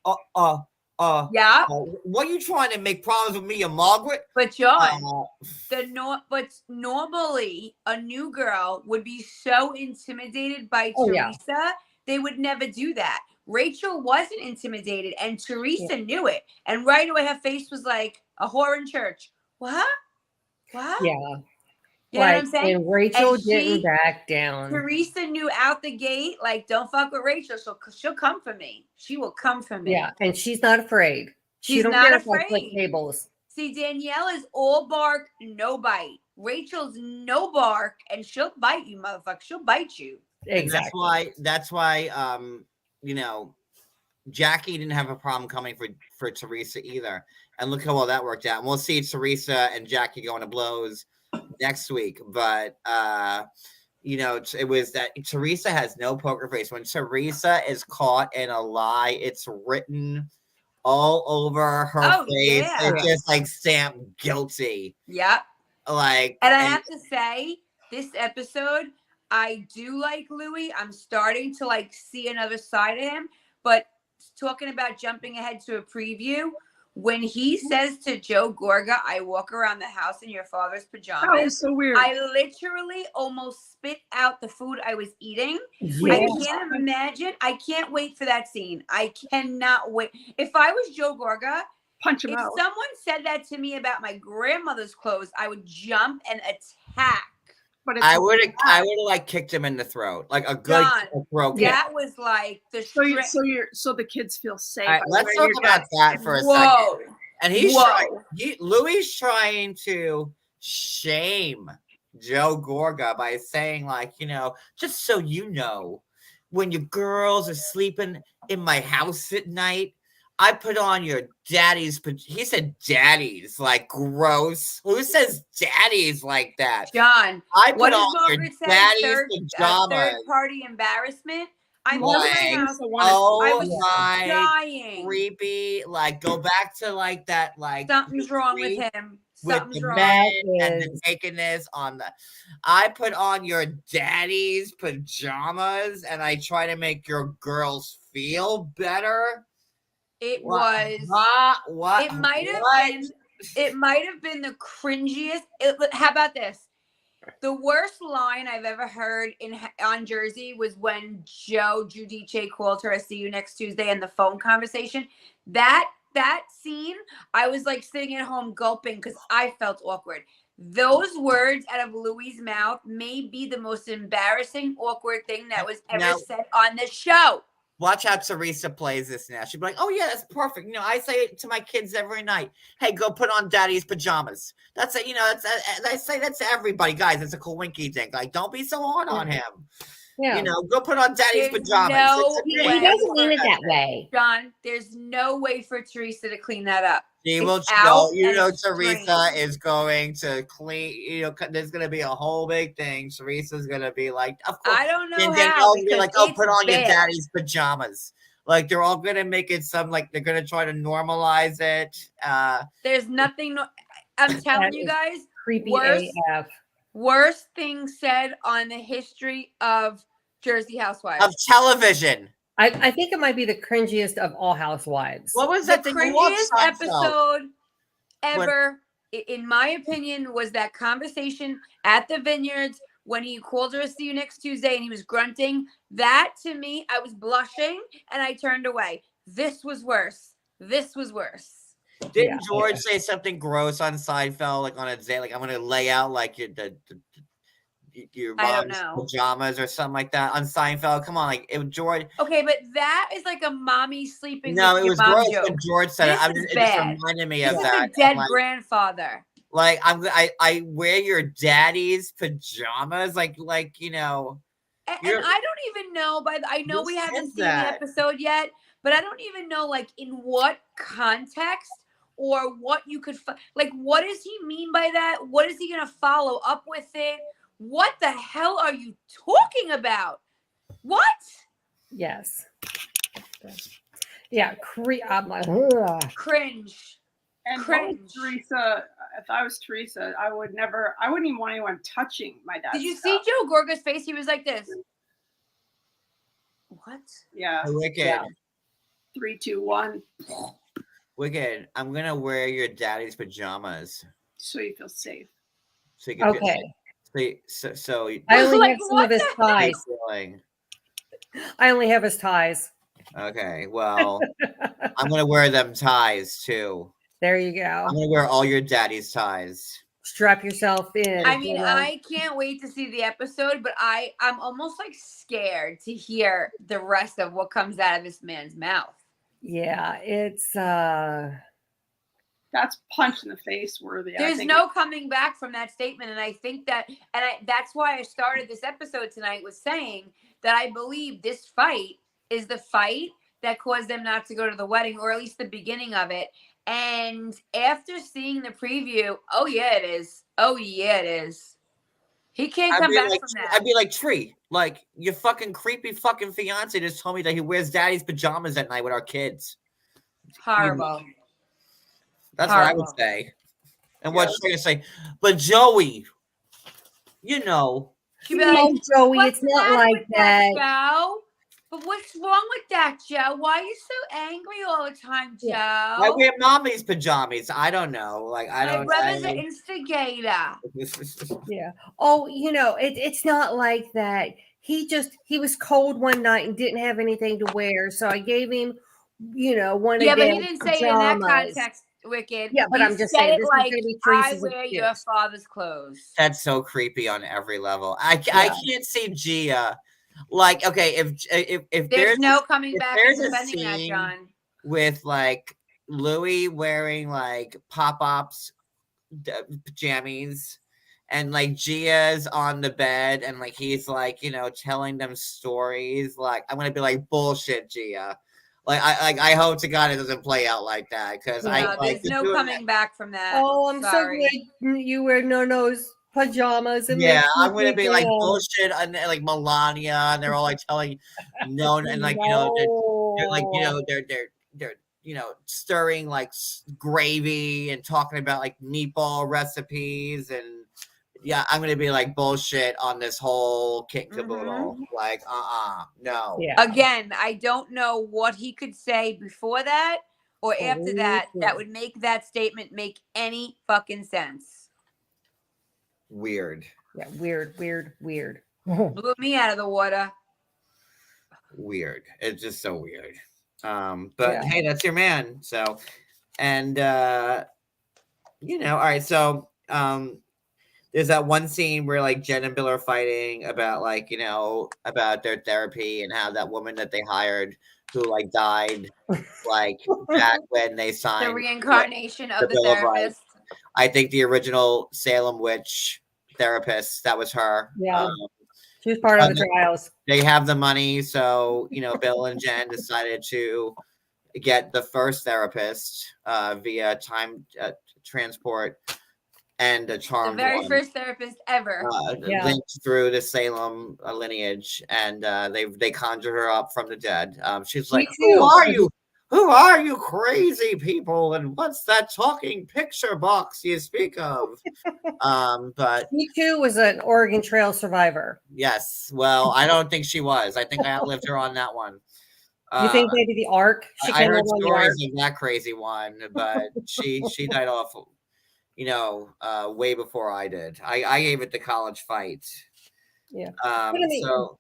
Yeah. What are you trying to make problems with me and Margaret? But John, Uh, but normally a new girl would be so intimidated by Oh, yeah. Teresa, they would never do that. Rachel wasn't intimidated, and Teresa knew it. And right away, her face was like a whore in church. What? What? Yeah. You know what I'm saying? And Rachel And didn't back down. Teresa knew out the gate, like, don't fuck with Rachel. She'll come for me. She will come for me. Yeah, and she's not afraid. She She's don't not care if I flip afraid. tables. See, Danielle is all bark, no bite. Rachel's no bark, and she'll bite you, motherfucker. She'll bite you. Exactly. That's why, you know, Jackie didn't have a problem coming for Teresa either. And look how well that worked out. And we'll see Teresa and Jackie going to blows next week. But, you know, it was that Teresa has no poker face. When Teresa is caught in a lie, it's written all over her face. Yeah. It's just like stamped guilty. Yep. Like, and I have to say, this episode, I do like Louis. I'm starting to like see another side of him. But talking about jumping ahead to a preview, when he says to Joe Gorga, I walk around the house in your father's pajamas. That was so weird. I literally almost spit out the food I was eating. Yeah. I can't imagine. I can't wait for that scene. I cannot wait. If I was Joe Gorga, Punch him if out. someone said that to me about my grandmother's clothes, I would jump and attack. But it's I would have like kicked him in the throat, like a good John, throat kick. That was like the so the kids feel safe. All right, let's talk about that for a Whoa. second. And Louis trying to shame Joe Gorga by saying, like, you know, just so you know, when your girls are sleeping in my house at night, I put on your daddy's. He said daddy's, like, gross. Who says daddy's like that? John, I put what on does your Margaret say? daddy's pajamas. Third-party embarrassment. I'm Like, I was my dying. creepy. Like, go back to like that. Like, Something's wrong with him. with Something's the wrong. men and the nakedness on the. I put on your daddy's pajamas and I try to make your girls feel better. It What? was. What? It might have What? been. It might have been the cringiest. How about this? The worst line I've ever heard on Jersey was when Joe Giudice called her, "I see you next Tuesday," in the phone conversation. That scene, I was like sitting at home gulping because I felt awkward. Those words out of Louis' mouth may be the most embarrassing, awkward thing that was ever said on the show. Watch how Teresa plays this now. She'd be like, "Oh yeah, that's perfect." You know, I say it to my kids every night. Hey, go put on daddy's pajamas. That's it. You know, I say that to everybody, guys. It's a cool winky thing. Like, don't be so hard on him. Yeah. You know, go put on daddy's There's pajamas. no He way. doesn't mean it that way. John, there's no way for Teresa to clean that up. She will out you know, and Teresa drained. is going to clean. You know, there's going to be a whole big thing. Teresa's going to be like, "Of course." I don't know And how. Danielle's gonna be because like, "Oh, it's put on your bad. daddy's pajamas." Like, they're all going to make it some, like, they're going to try to normalize it. There's nothing. I'm telling you guys, Creepy worst, AF. worst thing said on the history of Jersey Housewives. Of television. I think it might be the cringiest of all housewives. What was The that thing? I love cringiest Seinfeld. episode ever, in my opinion, was that conversation at the Vineyards when he called her, "See you next Tuesday," and he was grunting. That, to me, I was blushing and I turned away. This was worse. This was worse. Didn't George say something gross on Seinfeld, like on a day, like, "I'm going to lay out like your I don't mom's know. pajamas," or something like that on Seinfeld? Come on, like, George. Okay, but that is like a mommy sleeping No, with it your was mom gross joke. when George said it. This is It just bad. reminded me This of is that. a dead Like, grandfather. like, I wear your daddy's pajamas, like, you know. And You're- I don't even know. I know Who we haven't said seen that? the episode yet, but I don't even know, like, in what context or what you could like. What does he mean by that? What is he gonna follow up with it? What the hell are you talking about? What? Yes. Yeah. I'm like, ugh. Cringe. And Cringe. Teresa, if I was Teresa, I wouldn't even want anyone touching my dad. Did you see Joe Gorga's face? He was like this. What? Yeah. Wicked. Yeah. 3, 2, 1. Wicked, I'm gonna wear your daddy's pajamas So you feel safe. so you can feel Okay. so you I only Like, have some what of his the heck? safe ties. feeling. I only have his ties. Okay, well, I'm gonna wear them ties too. There you I'm go. gonna wear all your daddy's ties. Strap yourself in. I mean, you know? I can't wait to see the episode, but I'm almost like scared to hear the rest of what comes out of this man's mouth. Yeah, it's That's punch in the face worthy. I There's think. no coming back from that statement, and I think that, that's why I started this episode tonight with saying that I believe this fight is the fight that caused them not to go to the wedding, or at least the beginning of it. And after seeing the preview, oh yeah, it is. Oh yeah, it is. He can't come back from that. I'd be like, Tree, like your fucking creepy fucking fiance just told me that he wears daddy's pajamas at night with our kids. Horrible. That's what I would Horrible. say. And what's she gonna say? But Joey, you know, She'd be like, Joey, "What's it's the not matter like with that, that. Joe? But what's wrong with that, Joe? Why are you so angry all the time, Joe? I wear mommy's pajamas. I don't know. Like I My don't. brother's an instigator." Yeah. Oh, it's not like that. He was cold one night and didn't have anything to wear, so I gave him, one Yeah, of but he them didn't say it in that pajamas. context, Wicked. Yeah, but He I'm just said saying, it this is like, baby I Teresa's wear your excuse. father's clothes. That's so creepy on every level. I Yeah. can't see Gia. Like, okay, if There's no coming if back there's and a defending that, scene John. with like Louis wearing like pop-ups pajamas and like Gia's on the bed and like he's like telling them stories, like I'm gonna be like, bullshit, Gia. Like I hope to God it doesn't play out like that, because No, I like there's no coming back from that. Oh, I'm Sorry. so glad you wear Nono's pajamas. It yeah, makes me I'm gonna be think like, of- bullshit, and like Melania, and they're all like telling no, and like they're like they're stirring like gravy and talking about like meatball recipes, and yeah, I'm gonna be like, bullshit on this whole kit caboodle. Like no. Yeah. Again, I don't know what he could say before that or after that that would make that statement make any fucking sense. Weird. Yeah, weird. Blew me out of the water. Weird. It's just so weird. But Yeah. hey, that's your man. So, and all right. So, there's that one scene where like Jen and Bill are fighting about like about their therapy and how that woman that they hired who like died like back when they signed The reincarnation of the Bill of Rights. therapist. I think the original Salem witch therapist, that was her. Yeah. She was part of the trials. They have the money, so Bill and Jen decided to get the first therapist via time transport and a charmed The very one, first therapist ever. linked through the Salem lineage, and they conjured her up from the dead. She's like, "Who are you? Who are you crazy people? And what's that talking picture box you speak of?" But she too was an Oregon Trail survivor. yes, well, I don't think she was. I think I outlived her on that one. You think maybe the Ark? I heard stories of that crazy one, but she died off, way before I did. I gave it the college fight. Yeah. So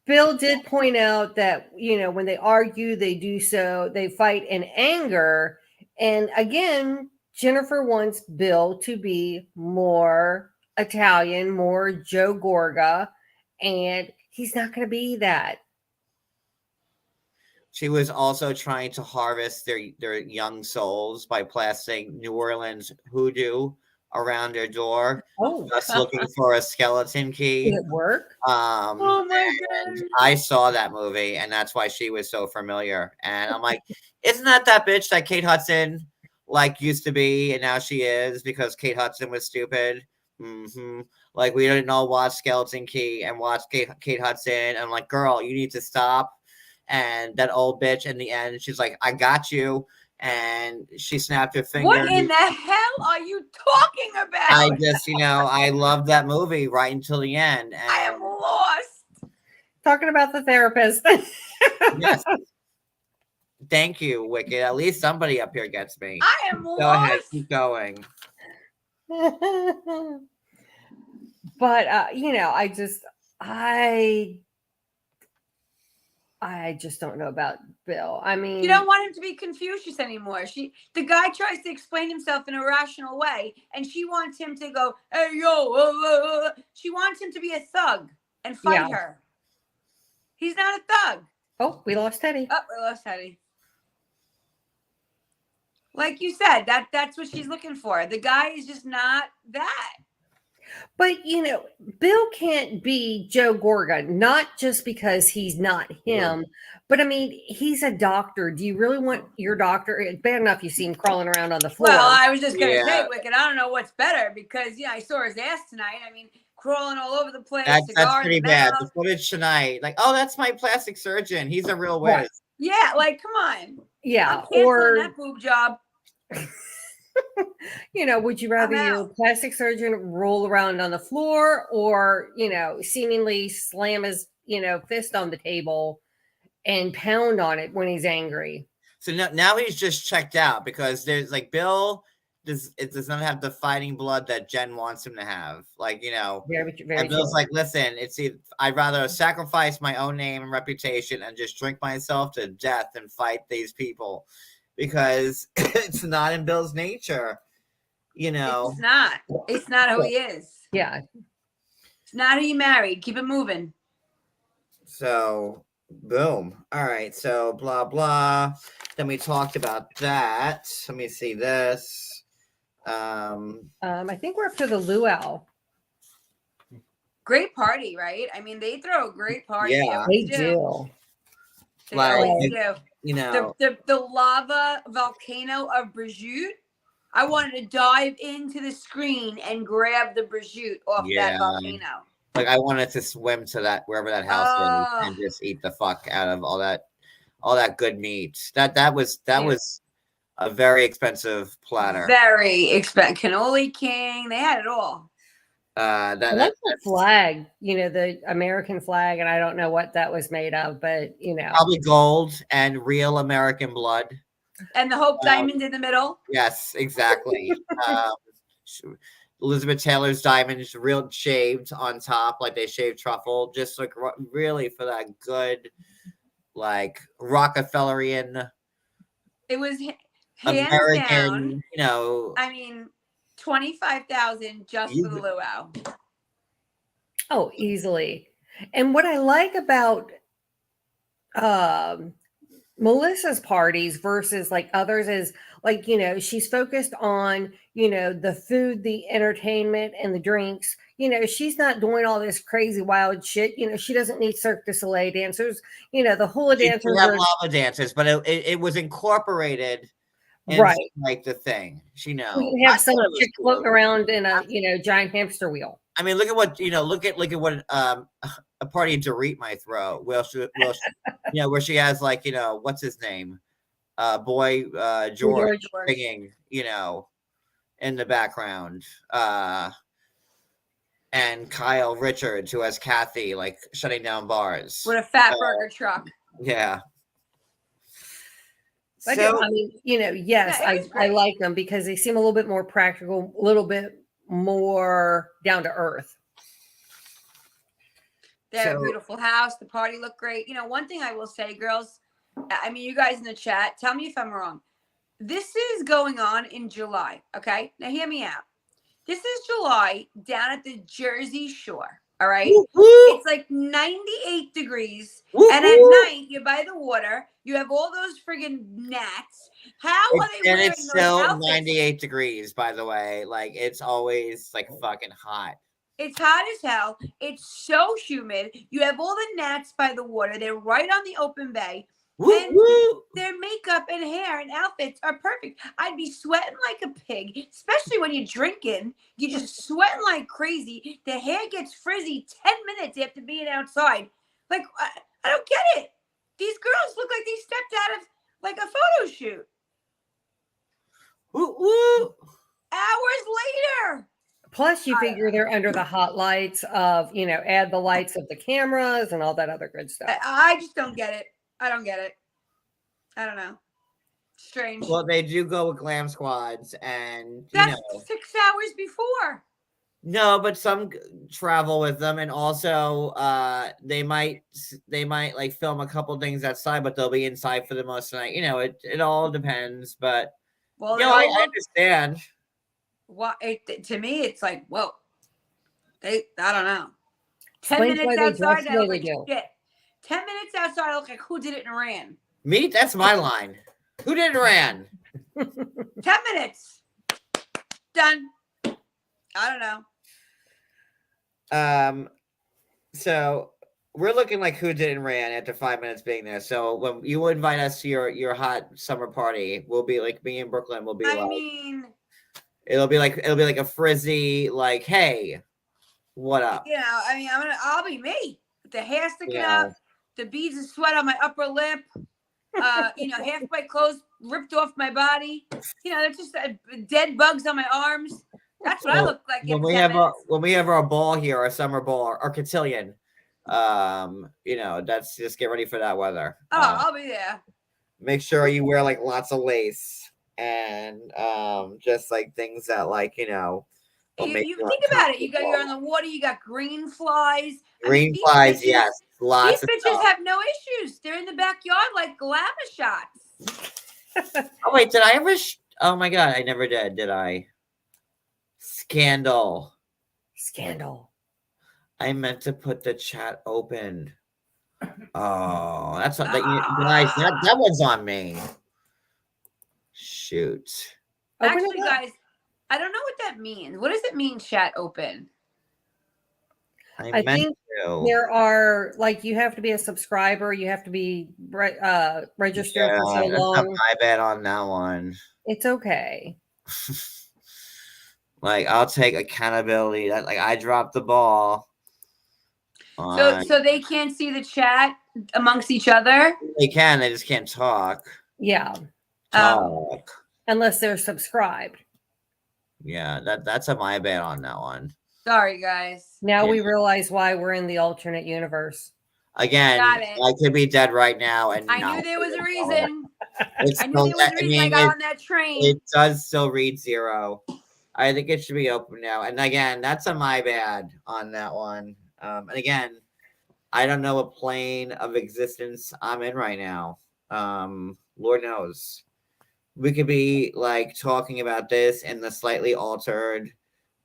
Bill did point out that, when they argue, they do so, they fight in anger. And again, Jennifer wants Bill to be more Italian, more Joe Gorga, and he's not going to be that. she was also trying to harvest their young souls by plastering New Orleans hoodoo around their door, just looking for a skeleton key. Did it work? Oh my god! I saw that movie, and that's why she was so familiar. And I'm like, isn't that bitch that Kate Hudson like used to be, and now she is because Kate Hudson was stupid? Like we didn't all watch Skeleton Key and watch Kate Hudson. And I'm like, girl, you need to stop. And that old bitch in the end, she's like, I got you. And she snapped her finger. What in the hell are you talking about? I just, I loved that movie right until the end. And I am lost. Talking about the therapist. yes. Thank you, Wicked. At least somebody up here gets me. I am Go ahead, lost. keep going. But I just don't know about Bill. I mean, You don't want him to be Confucius anymore. The guy tries to explain himself in a rational way, and she wants him to go, "Hey yo!" She wants him to be a thug and fight her. He's not a thug. Oh, we lost Teddy. Oh, we lost Teddy. Like you said, that's what she's looking for. The guy is just not that. But Bill can't be Joe Gorgon, not just because he's not him, but I mean, he's a doctor. Do you really want your doctor? It's bad enough you see him crawling around on the floor. Well, I was just gonna Yeah. say, Wicked, I don't know what's better because I saw his ass tonight. I mean, crawling all over the place. That's cigar pretty in the bad. mouth. The footage tonight, like, oh, that's my plastic surgeon. He's a real Right. whiz. Yeah, like come on. Yeah, I'm canceling or that boob job. would you rather I'm your out. plastic surgeon roll around on the floor or seemingly slam his fist on the table and pound on it when he's angry? So now he's just checked out because there's like Bill does not have the fighting blood that Jen wants him to have. Like, Very, very and Bill's true. like, listen, I'd rather sacrifice my own name and reputation and just drink myself to death and fight these people because it's not in Bill's nature. It's not. It's not who he is. Yeah. It's not who you married. Keep it moving. So boom. All right. So blah blah. Then we talked about that. Let me see this. I think we're up to the luau. Great party, right? I mean, they throw a great party. Yeah. They They do. They Like, always do. you The lava volcano of Brigitte. I wanted to dive into the screen and grab the Brigitte off that volcano. like I wanted to swim to that wherever that house is and just eat the fuck out of all that good meat. That was a very expensive platter. Very expensive. Cannoli King. They had it all. I like the flag, the American flag, and I don't know what that was made of, but probably gold and real American blood. And the Hope Diamond in the middle. Yes, exactly. Elizabeth Taylor's diamonds, real shaved on top, like they shaved truffle, just like really for that good, like Rockefellerian. It was hands American, down. I mean, 25,000 just for the luau. Oh, easily. And what I like about Melissa's parties versus like others is like, she's focused on, the food, the entertainment, and the drinks. She's not doing all this crazy wild shit. She doesn't need Cirque du Soleil dancers. The hula dancers have lava dances, but it was incorporated. Right, like the thing, we can have some chick floating around in a giant hamster wheel. I mean, look at what look at what a party Dorit might throw. Where she has like what's his name, boy George singing in the background, and Kyle Richards who has Kathy like shutting down bars with a fat burger truck. Yeah. But I mean, yes, I like them because they seem a little bit more practical, a little bit more down to earth. They have a beautiful house. The party looked great. One thing I will say, girls, I mean, you guys in the chat, tell me if I'm wrong. This is going on in July. Okay. Now hear me out. This is July down at the Jersey Shore. All right. It's like 98 degrees. And at night, you're by the water. You have all those friggin' gnats. How are they wearing it's still those outfits? 98 degrees, by the way. Like, it's always like fucking hot. It's hot as hell. It's so humid. You have all the gnats by the water. They're right on the open bay. And their makeup and hair and outfits are perfect. I'd be sweating like a pig, especially when you're drinking. You're just sweating like crazy. The hair gets frizzy 10 minutes after being outside. Like, I don't get it. These girls look like they stepped out of like a photo shoot. Hours later. Plus, you figure they're under the hot lights of, add the lights of the cameras and all that other good stuff. I just don't get it. I don't get it. I don't know. Strange. Well, they do go with glam squads, and That's 6 hours before. no, but some travel with them, and also they might like film a couple things outside, but they'll be inside for the most of the night. It all depends, but Well, I understand. To me, it's like, whoa. I don't know. 10 Explains minutes why they outside, dress I the look way like they do. shit. 10 minutes outside, I look like who did it and ran. Me, that's my line. Who did ran? 10 minutes. Done. I don't know. So we're looking like who did and ran after 5 minutes being there. So when you invite us to your hot summer party, we'll be like me in Brooklyn. We'll be it'll be like a frizzy, like, hey, what up? I'll be me. With the hair sticking up, the beads of sweat on my upper lip, half my clothes ripped off my body. There's just dead bugs on my arms. That's what I look like. When we have our ball here, our summer ball, our cotillion, that's just get ready for that weather. I'll be there. Make sure you wear like lots of lace and just like things that like you think about it. You're on the water. You got green flies. Flies, yes, lots. These bitches have no issues. They're in the backyard like glamour shots. Oh wait, did I ever? Oh my god, I never did. Did I? Scandal. I meant to put the chat open. Oh, that's not guys. That one's on me. Shoot. Actually, guys, I don't know what that means. What does it mean, chat open? I think there are, like, you have to be a subscriber. You have to be registered for so long. My bad on that one. It's okay. Like, I'll take accountability. That like I dropped the ball. So they can't see the chat amongst each other? They can. They just can't talk. Yeah. Talk. Unless they're subscribed. Yeah, that's a my bad on that one. Sorry, guys. Now we realize why we're in the alternate universe. Again, I could be dead right now, and I knew there was a reason. I got on that train. It does still read 0. I think it should be open now. And again, that's a my bad on that one. And again, I don't know what plane of existence I'm in right now. Lord knows. We could be like talking about this in the slightly altered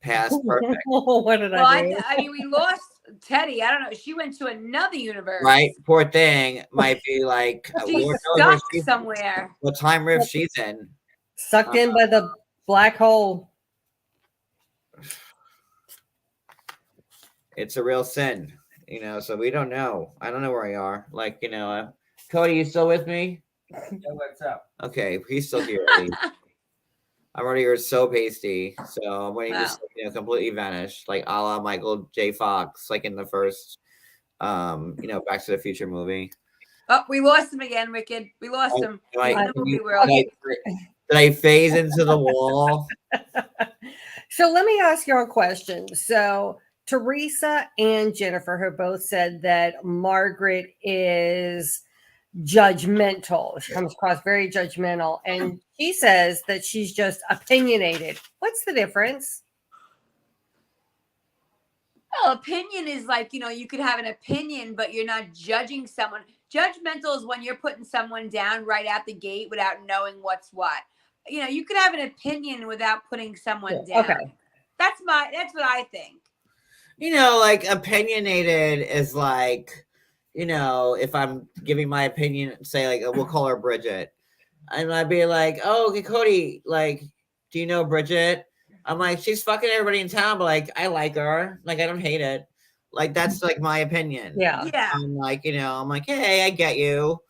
past perfect. What did I do? I mean, we lost Teddy. I don't know. She went to another universe. Right? Poor thing might be like she's stuck somewhere. What time rift she's in. Sucked in by the black hole. It's a real sin, so we don't know. I don't know where we are. Like, Cody, you still with me? Yeah, what's up? Okay, he's still here. I'm already here so pasty. So I'm waiting to completely vanish, like a la Michael J. Fox, like in the first Back to the Future movie. Oh, we lost him again, Wicked. We lost him. Did I phase into the wall? So let me ask you a question. So Teresa and Jennifer have both said that Margaret is judgmental. She comes across very judgmental. And she says that she's just opinionated. What's the difference? Well, opinion is like, you could have an opinion, but you're not judging someone. Judgmental is when you're putting someone down right out the gate without knowing what's what. You could have an opinion without putting someone down. Okay. That's what I think. Like opinionated is like, if I'm giving my opinion, say like we'll call her Bridget, and I'd be like, oh, okay, Cody, like, do you know Bridget? I'm like, she's fucking everybody in town, but like, I like her. Like, I don't hate it. Like, that's like my opinion. Yeah. I'm like, I'm like, hey, I get you.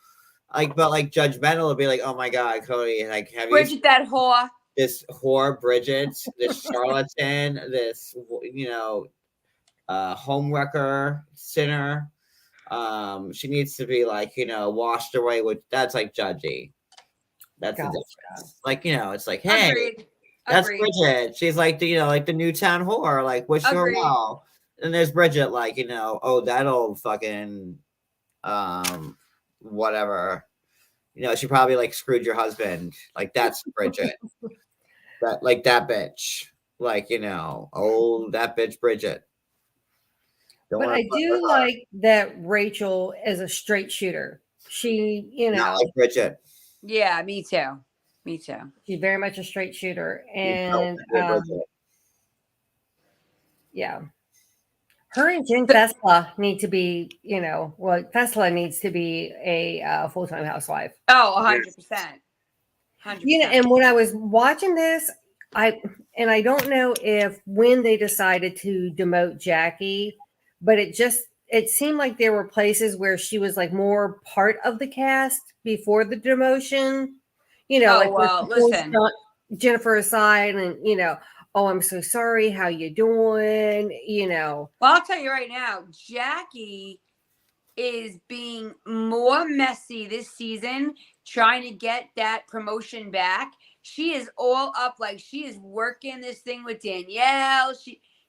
Like, but like judgmental would be like, oh my God, Cody, like, have Bridget, you that whore. This whore, Bridget, this charlatan, this, home wrecker, sinner. She needs to be like, washed away with, that's like judgy. That's the difference. Like, it's like, hey, Agreed. that's Bridget. She's like the, like the Newtown whore, like wish her well. And there's Bridget, like, oh, that old fucking, whatever, she probably like screwed your husband. Like that's Bridget. that bitch. Like, oh, that bitch Bridget. Don't But wanna I fuck with do her. like that Rachel is a straight shooter. She, Not like Bridget. Yeah, me too. Me too. she's very much a straight shooter. You don't And like Bridget. yeah. Her and Jen Fessla need to be, Fessla needs to be a full-time housewife. Oh, 100%. 100%. And when I was watching this, I don't know if when they decided to demote Jackie, but it seemed like there were places where she was like more part of the cast before the demotion. Like well, where she listen. pushed Jennifer aside and oh, I'm so sorry. How you doing? Well, I'll tell you right now, Jackie is being more messy this season, trying to get that promotion back. She is all up, like she is working this thing with Danielle.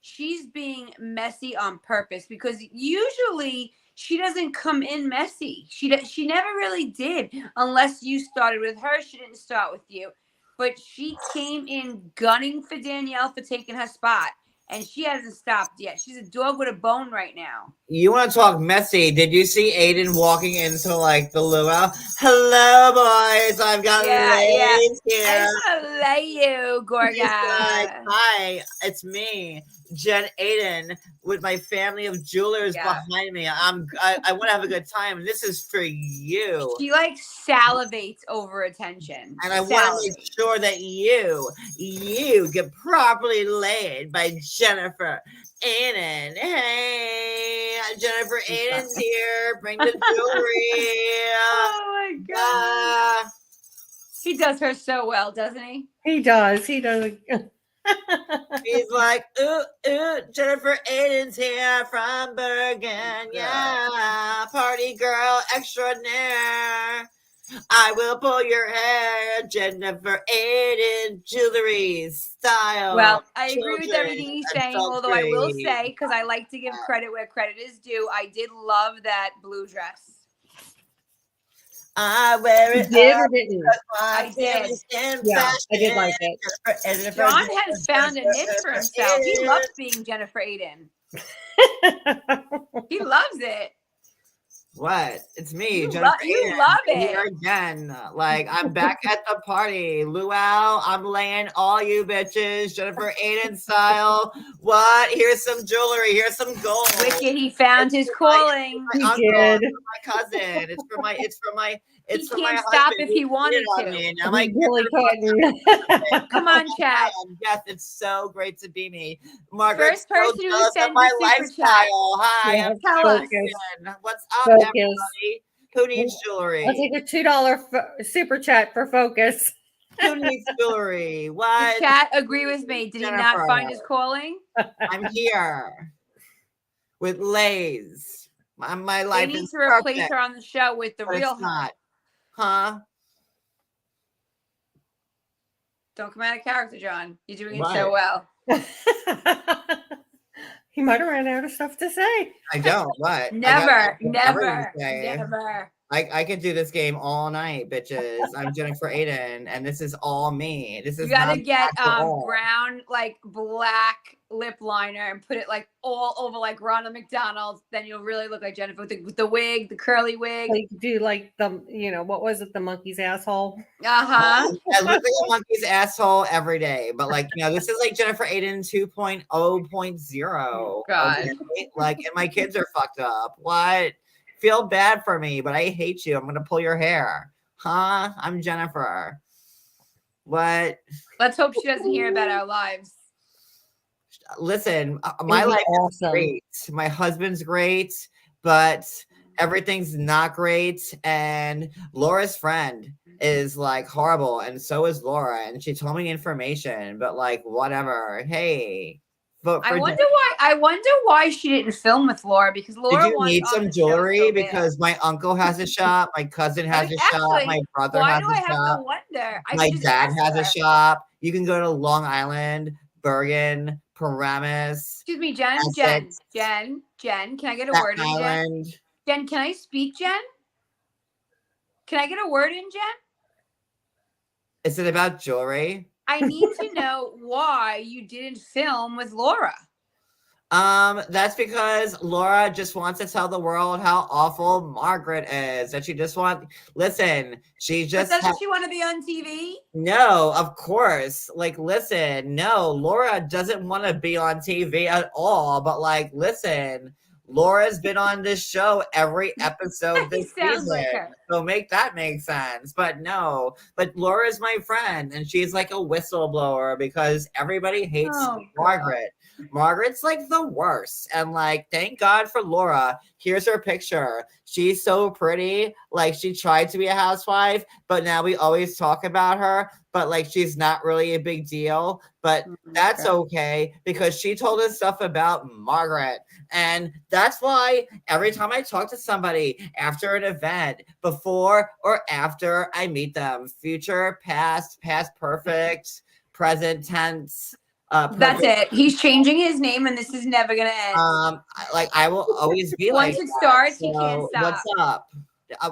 She's being messy on purpose because usually she doesn't come in messy. She never really did unless you started with her. She didn't start with you. But she came in gunning for Danielle for taking her spot. And she hasn't stopped yet. She's a dog with a bone right now. You want to talk messy? Did you see Aydin walking into like the luau? Hello, boys. I've got Lays here. I just want to lay you, Gorga. He's like, hi, it's me, Jen Aydin, with my family of jewelers behind me. I want to have a good time, and this is for you. She like salivates over attention, and I want to make sure that you get properly laid by Jennifer Aydin. Hey, Jennifer Aydin's here. Bring the jewelry. Oh my god. He does her so well, doesn't he? He does. He does. He's like, ooh, Jennifer Aydin's here from Bergen. Yeah, party girl extraordinaire. I will pull your hair, Jennifer Aydin, jewelry, style. Well, I agree with everything he's saying, although I will say, because I like to give credit where credit is due, I did love that blue dress. I wear it. Did or didn't? I did. Yeah, I did like it. John has found a niche for himself. He loves being Jennifer Aydin. He loves it. What? It's me, You Jennifer you Aydin. love it. Here again. Like, I'm back at the party. Luau, I'm laying all you bitches. Jennifer Aydin style. What? Here's some jewelry. Here's some gold. Wicked, he found his calling. My uncle, did. it's for my cousin. It's for He my can't stop husband. if he wanted cheated on to. me. Now, like, He really couldn't. Come on, chat. yes, it's so great to be me. Margaret, First person who jealous of sends my a super chat. lifestyle. Hi, Yeah, I'm tell us. Kristen. What's up, Focus. everybody? Who needs jewelry? I'll take a $2 super chat for focus. Who needs jewelry? The What? chat agree with me. Did he not Jennifer. find his calling? I'm here with Lays. My They life need is to replace perfect, her on the show with the but real it's her. not. Huh? Don't come out of character, John. You're doing it Right. so well. He might have ran out of stuff to say. I don't. What? Never, everything never, to say. never. I could do this game all night, bitches. I'm Jennifer Aydin, and this is all me. This is You gotta not get at all. brown, like black lip liner and put it like all over like Ronald McDonald. Then you'll really look like Jennifer with the wig, the curly wig. Like do like the what was it, the monkey's asshole? Uh-huh. I look like a monkey's asshole every day, but like this is like Jennifer Aydin 2.0.0. God. Okay? Like, and my kids are fucked up. What? Feel bad for me, but I hate you. I'm gonna pull your hair. Huh? I'm Jennifer. What? Let's hope she doesn't hear about our lives. Listen, my It'd be life awesome. is great. My husband's great, but everything's not great. And Laura's friend is like horrible, and so is Laura. And she told me information, but like whatever. Hey, vote for I wonder why she didn't film with Laura, because Laura Did you wants need on some the show jewelry? so bad. Because my uncle has a shop, my cousin has a shop, Actually, my brother why has do a I have shop, to wonder? I my could just dad ask has her. a shop. You can go to Long Island, Bergen, Paramus, Excuse me, Jen. Essex, Jen. Can I get a Staten word in, Jen? Island. Jen, can I speak, Jen? Can I get a word in, Jen? Is it about jewelry? I need to know why you didn't film with Laura. That's because Laura just wants to tell the world how awful Margaret is. That she just listen, she But just doesn't she want to be on TV? no, of course. Like, listen, no, Laura doesn't want to be on TV at all. But like, listen, Laura's been on this show every episode He this sounds season. like her. So make that make sense. But no, but Laura's my friend, and she's like a whistleblower because everybody hates Oh, Margaret. Margaret's like the worst. And like, thank God for Laura. Here's her picture. She's so pretty. Like, she tried to be a housewife, but now we always talk about her. But like, she's not really a big deal. But that's okay because she told us stuff about Margaret. And that's why every time I talk to somebody after an event, before or after I meet them, future, past perfect, present tense. That's it. He's changing his name, and this is never gonna end. Like, I will always be Once like it starts, he so can't stop. what's up?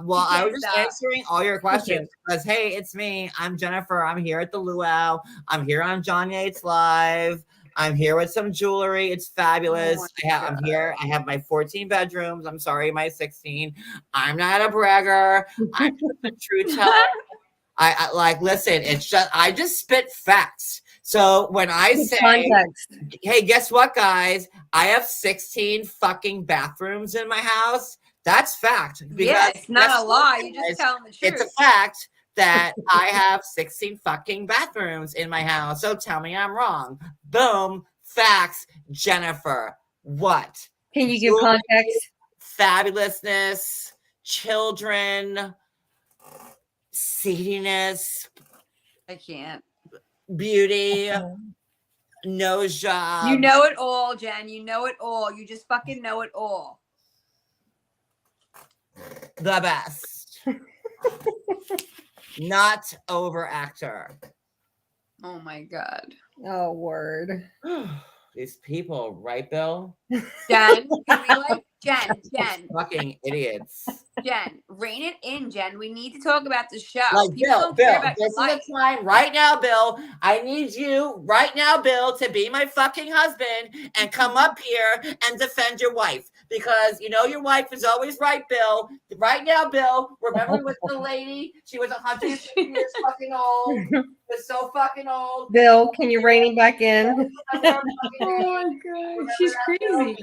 Well, He I was can't just stop. answering all your questions because hey, it's me. I'm Jennifer. I'm here at the Luau. I'm here on John Yates Live. I'm here with some jewelry. It's fabulous. Oh I'm here. I have my 14 bedrooms. I'm sorry, my 16. I'm not a bragger. I'm just a true teller. I like listen. It's just I just spit facts. So when I say, Context. hey, guess what, guys? I have 16 fucking bathrooms in my house. That's fact. Yeah, it's not guess a what, lie. You're guys? just telling the truth. It's a fact that I have 16 fucking bathrooms in my house. So tell me I'm wrong. Boom. Facts. Jennifer. What? Can you give Jewelry, context? fabulousness, children, seediness, I can't. beauty, nose job. You know it all, Jen. You know it all. You just fucking know it all. The best. Not over actor. Oh my God. Oh, word. These people, right, Bill? Jen, can we like Jen, Fucking idiots. Jen, rein it in, Jen. We need to talk about the show. Like, People Bill, don't care about this your is life. the time right now, Bill. I need you right now, Bill, to be my fucking husband and come up here and defend your wife. Because you know your wife is always right, Bill. Right now, Bill, remember with the lady? She was 150 years fucking old. She was so fucking old. Bill, can you rein him back in? Oh my God, she's crazy.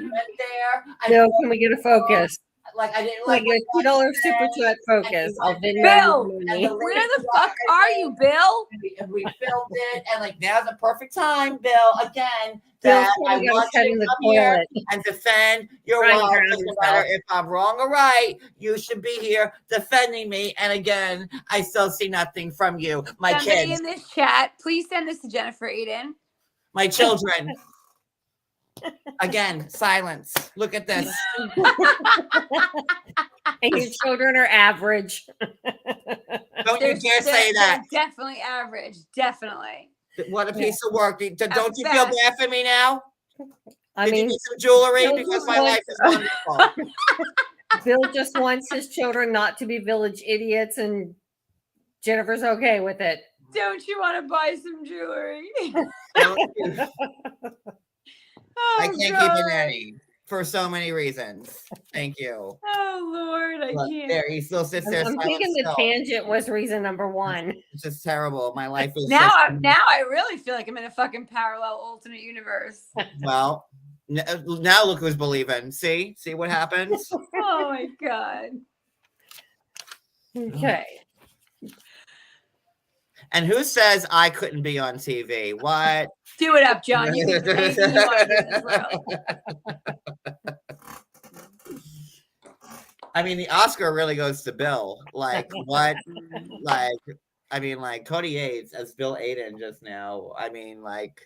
Bill, can we get a focus? Like I didn't Like like a $2 super chat focus. I'll Venmo Bill, you the money. where the fuck are you, Bill? we filmed it, and like now's the perfect time, Bill. Again, Bill's that I probably got want his head you in to the come here toilet. and defend your Trying to wife. drown Doesn't yourself. matter if I'm wrong or right. You should be here defending me. And again, I still see nothing from you, my Somebody kids, in this chat, please send this to Jennifer Aydin. my children. Again, silence. Look at this. And your children are average. Don't you dare say that. They're definitely average. Definitely. What a piece of work. Don't you feel fact. bad for me now? I Did you mean, need some jewelry? Bill Because just my life is wonderful. Bill just wants his children not to be village idiots, and Jennifer's okay with it. Don't you want to buy some jewelry? Oh, I can't keep God. a nanny for so many reasons. Thank you. Oh Lord, I Look, can't. there, he still sits there. I'm silent thinking the still. tangent was reason number one. It's just terrible. My life is Now, just, I really feel like I'm in a fucking parallel alternate universe. well. Now look who's believing. See what happens. Oh my God. Okay. And who says I couldn't be on TV? What? Do it up, John. You can do anything you want in this world. I mean, the Oscar really goes to Bill. Like what? Like, I mean, like Cody Yates as Bill Aydin just now. I mean, like.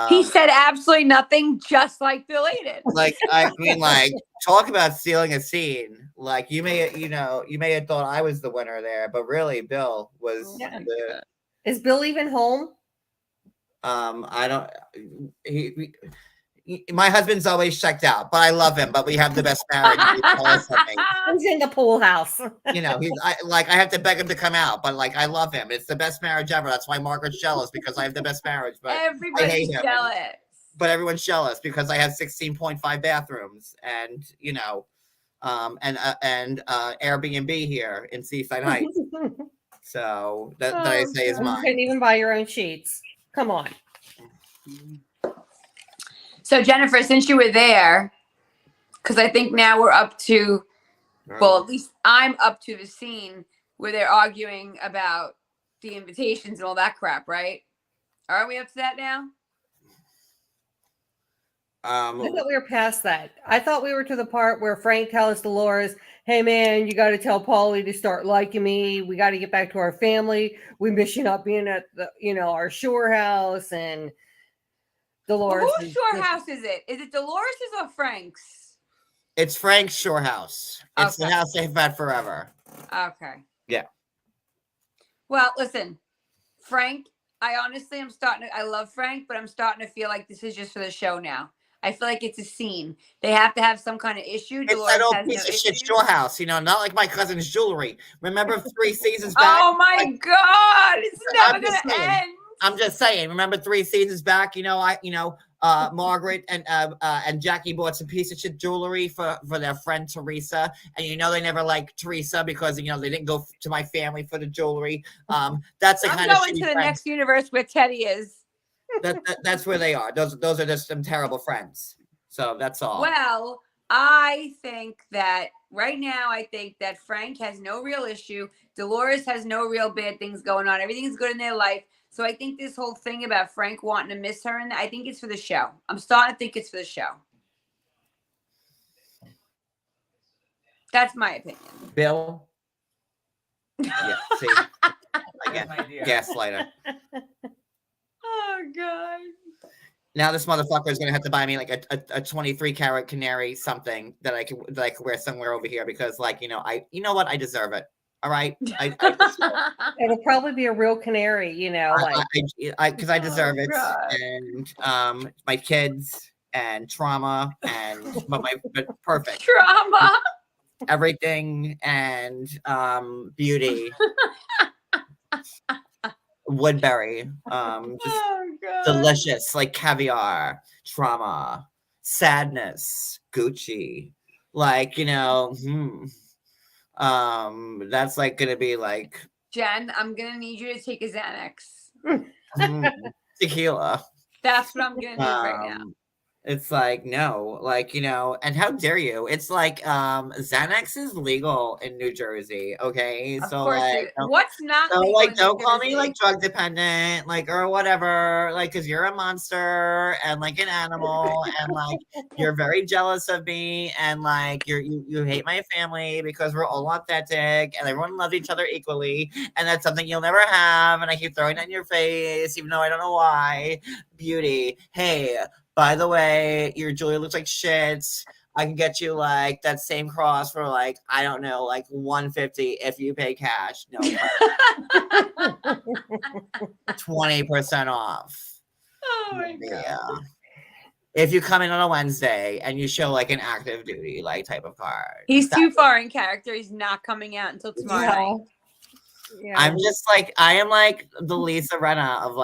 He said absolutely nothing, just like Bill Aydin. Like, I mean, like, talk about stealing a scene. Like, you may have thought I was the winner there, but really, Bill was. The, Is Bill even home? I don't. My husband's always checked out, but I love him. But we have the best marriage. He's in the pool house. You know, I have to beg him to come out, but like I love him. It's the best marriage ever. That's why Margaret's jealous because I have the best marriage. But everybody's jealous. But everyone's jealous because I have 16.5 bathrooms and Airbnb here in Seaside Heights. So that I say is mine. You couldn't even buy your own sheets. Come on. So Jennifer, since you were there, because I think now we're up to, well, at least I'm up to the scene where they're arguing about the invitations and all that crap, right? Are we up to that now? I thought we were past that. I thought we were to the part where Frank tells Dolores, hey man, you got to tell Paulie to start liking me. We got to get back to our family. We miss you not being at the, our shore house. And Dolores. Well, whose shore house is it? Is it Dolores's or Frank's? It's Frank's shore house. It's the house they've had forever. Okay. Yeah. Well, listen, Frank, I love Frank, but I'm starting to feel like this is just for the show now. I feel like it's a scene. They have to have some kind of issue. It's that old piece of shit shore house, not like my cousin's jewelry. Remember 3 seasons back? Oh my God. It's never going to end. I'm just saying. Remember 3 seasons back? Margaret and Jackie bought some piece of shit jewelry for their friend Teresa, and they never liked Teresa because they didn't go to my family for the jewelry. That's the kind of. I'm going to the next universe where Teddy is. That's where they are. Those are just some terrible friends. So that's all. Well, I think that right now, Frank has no real issue. Dolores has no real bad things going on. Everything's good in their life. So I think this whole thing about Frank wanting to miss her, and I think it's for the show. I'm starting to think it's for the show. That's my opinion. Bill? Yeah, see? Gaslighter. Oh, God. Now this motherfucker is going to have to buy me like a 23 karat canary something that I could wear somewhere over here because I deserve it. All right. It'll probably be a real canary, because I deserve it. God. And my kids and trauma but perfect trauma, everything and beauty. Woodbury, delicious, like caviar, trauma, sadness, Gucci, that's like gonna be like Jen. I'm gonna need you to take a Xanax. Tequila. That's what I'm gonna do right now. It's like no, and how dare you? It's like Xanax is legal in New Jersey, okay? Of so course what's not so legal don't call me like drug dependent, or whatever, because you're a monster and like an animal and you're very jealous of me and you hate my family because we're all authentic and everyone loves each other equally and that's something you'll never have and I keep throwing it in your face even though I don't know why. Beauty. Hey, by the way, your jewelry looks like shit. I can get you that same cross for I don't know, $150 if you pay cash. No, 20% off. Oh my God. Yeah. If you come in on a Wednesday and you show an active duty type of card. He's too far in character. He's not coming out until tomorrow night. Yeah. I'm just I am the Lisa Rinna of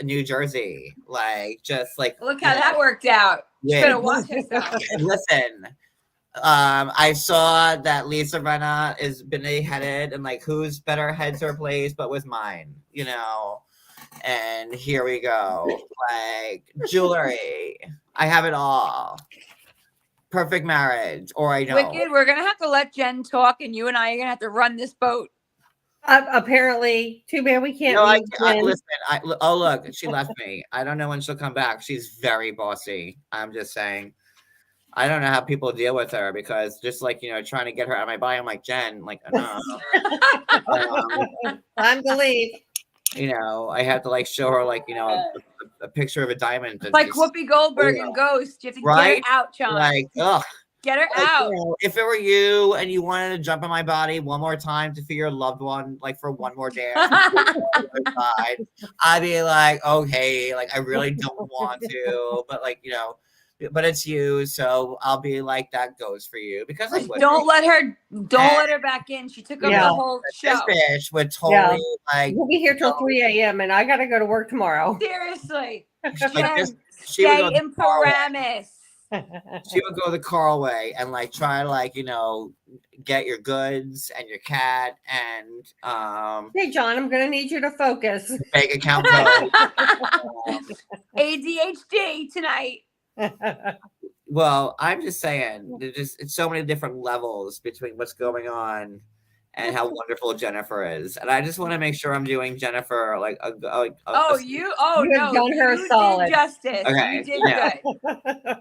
New Jersey. Look how that worked out. You better watch yourself. Listen, I saw that Lisa Rinna is been beheaded and whose better heads are placed but with mine, and here we go. Jewelry. I have it all. Perfect marriage, or I don't. Wicked, we're gonna have to let Jen talk and you and I are gonna have to run this boat. Apparently, too bad we can't. Listen. Oh look, she left me. I don't know when she'll come back. She's very bossy. I'm just saying. I don't know how people deal with her because just trying to get her out of my body. I'm like Jen, enough. Time to leave. I have to show her a picture of a diamond. Whoopi Goldberg and Ghost. You have to get her out, John. Ugh. Get her out. If it were you and you wanted to jump on my body one more time to feel your loved one, for one more dance, I'd be okay, I really don't want to, but but it's you, so I'll be like, that goes for you because I would. Don't let her back in. She took over Yeah. the whole This show. bitch would totally like. We'll be here till 3 a.m. and I gotta go to work tomorrow. Seriously. Like Jen, this, she would go stay the in Carl way. Paramus. She would go the Carl way and like try to like get your goods and your cat and Hey John, I'm gonna need you to focus. bank account code. ADHD tonight. Well, I'm just saying, it's so many different levels between what's going on and how wonderful Jennifer is, and I just want to make sure I'm doing Jennifer like a You have done her you solid. did justice. Okay, You did yeah. good.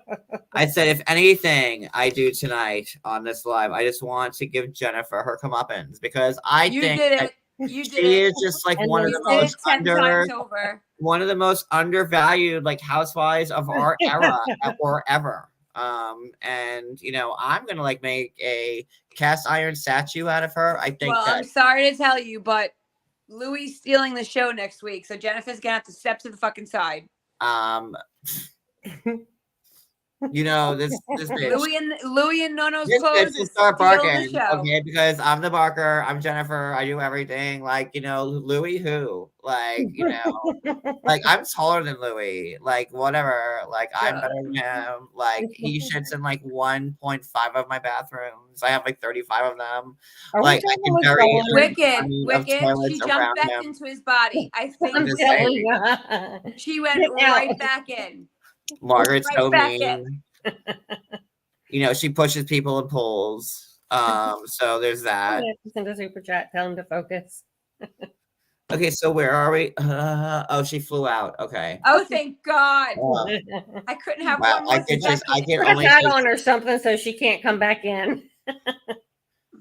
I said if anything I do tonight on this live, I just want to give Jennifer her comeuppance because I You think did that it. You did she it. is just like And one of you the You did most it 10 times over. one of the most undervalued like housewives of our era or ever. And I'm gonna like make a cast iron statue out of her. I think Well, I'm sorry to tell you, but Louis stealing the show next week, so Jennifer's gonna have to step to the fucking side. this bitch. Louis and Nono's This bitch clothes will is start steal the barking, show. okay? Because I'm the barker, I'm Jennifer, I do everything. Like, Louis who? Like, like I'm taller than Louis. Like, whatever. Like, I'm better than him. Like, he shits in like 1.5 of my bathrooms. I have like 35 of them. Are Like, we I talking can about bury Dawn? Wicked. toilets She jumped around back him. into his body. I think I'm just telling saying. you. she went Get out. right back in. Margaret's Right so back mean. She pushes people in pools. So there's that. Send a super chat. Tell him to focus. Okay, so where are we? Oh, she flew out. Okay. Oh, thank God. Wow. I couldn't have Wow, one more I can Put a only tag take, on or something so she can't come back in.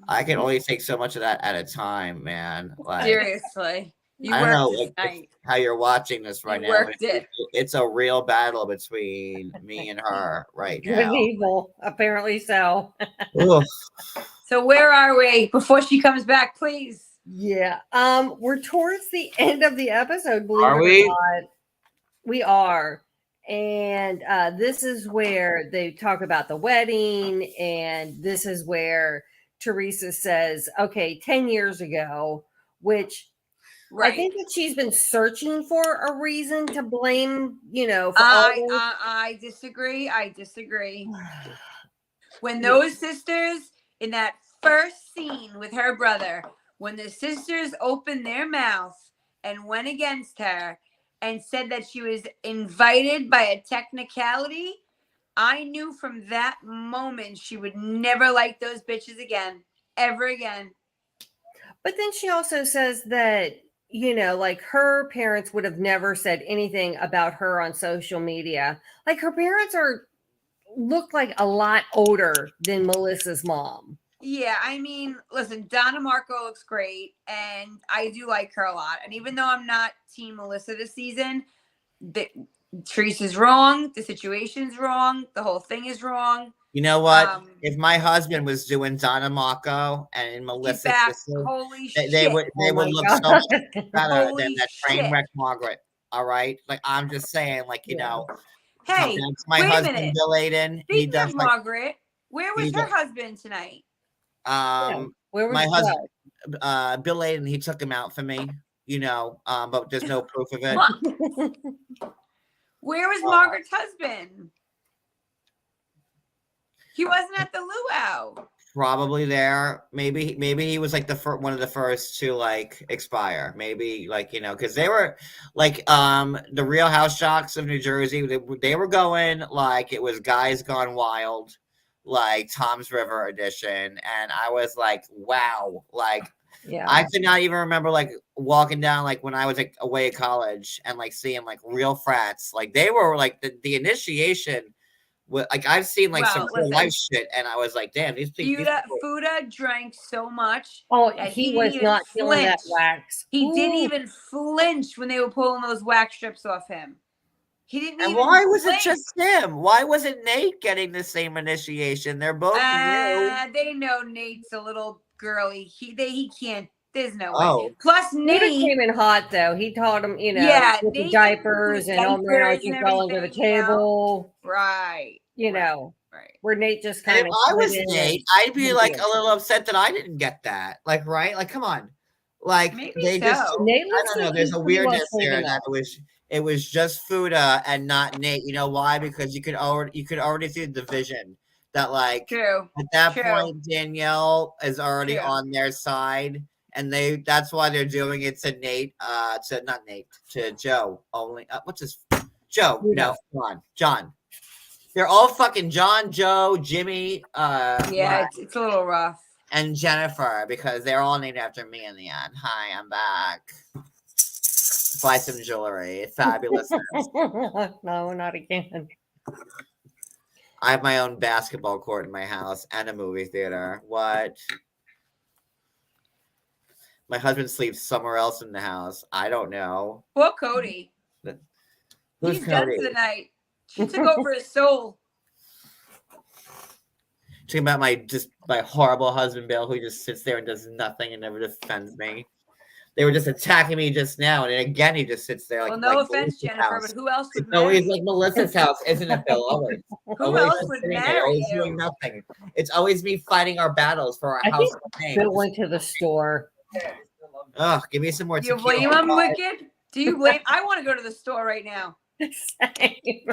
I can only take so much of that at a time, man. Like Seriously. You I don't know worked like, tonight. how you're watching this right You now. worked it. It's a real battle between me and her right Good now. and evil. Apparently so. Oof. So where are we before she comes back, please? Yeah. We're towards the end of the episode, believe Are it we? or not. We are. And this is where they talk about the wedding, and this is where Teresa says, okay, 10 years ago, which Right. I think that she's been searching for a reason to blame, for all this. I disagree. When those sisters in that first scene with her brother, when the sisters opened their mouth and went against her and said that she was invited by a technicality, I knew from that moment she would never like those bitches again, ever again. But then she also says that, like her parents would have never said anything about her on social media. Like her parents look like a lot older than Melissa's mom. Yeah, I mean, listen, Donna Marco looks great, and I do like her a lot. And even though I'm not Team Melissa this season, Teresa's wrong, the situation's wrong, the whole thing is wrong. You know what? If my husband was doing Donna Marco and Melissa, Holy shit. they would look so much better than that train wreck Margaret. All right, like I'm just saying, like Hey, my wait husband a minute. Bill Aydin. Speaking He does of Margaret, where was her husband tonight? Where was my husband, Bill Aydin. He took him out for me. But there's no proof of it. Where was Margaret's husband? He wasn't at the luau. Probably there. Maybe he was like one of the first to like expire. Maybe because they were like the Real House Shocks of New Jersey. They were going like it was Guys Gone Wild, like Tom's River edition, and I was like, wow, like. Yeah. I could not even remember like walking down like when I was like away at college and like seeing like real frats. Like they were like the initiation. Like I've seen like some real life shit, and I was like, damn, these people. Fuda drank so much. Oh, he was not feeling that wax. He didn't even flinch when they were pulling those wax strips off him. He didn't even. Why was it just him? Why wasn't Nate getting the same initiation? They're both new. They know Nate's a little girly. He can't There's no way. Oh. Plus, Nate Nate. came in hot though. He taught him, Yeah, with the Nate diapers did and oh man, I diapers keep and falling to the everything, you know? table. Right. Right. Where Nate just And kind if of. I was Nate, I'd be like a little upset that I didn't get that. Like, right? Like, come on. Like Maybe they just so. Nate I looks don't know. like There's he's a pretty well weirdness there shaven that up. it was just Fuda and not Nate. You know why? Because you could already see the division that like True. at that True. point Danielle is already True. on their side. And that's why they're doing it to Nate, to Joe only. What's his Joe? Fuda. No, come on, John. They're all fucking John, Joe, Jimmy, Yeah, it's a little rough. and Jennifer because they're all named after me in the end. Hi, I'm back. Buy some jewelry. Fabulous. No, not again. I have my own basketball court in my house and a movie theater. What? My husband sleeps somewhere else in the house. I don't know. Poor Cody. Who's He's done Cody? for the night. She took over his soul. Talking about my horrible husband Bill, who just sits there and does nothing and never defends me. They were just attacking me just now, and then again he just sits there like. Well, no like offense, Melissa's Jennifer, house. but who else would It's marry always you? like Melissa's house, isn't it, Bill? Always. Who Always else just would sitting there, marry always you? doing nothing. It's always me fighting our battles for our I house. think Bill went to the store. Ugh, give me some more You tequila. blame him, Wicked? Do you blame? I want to go to the store right now. Same.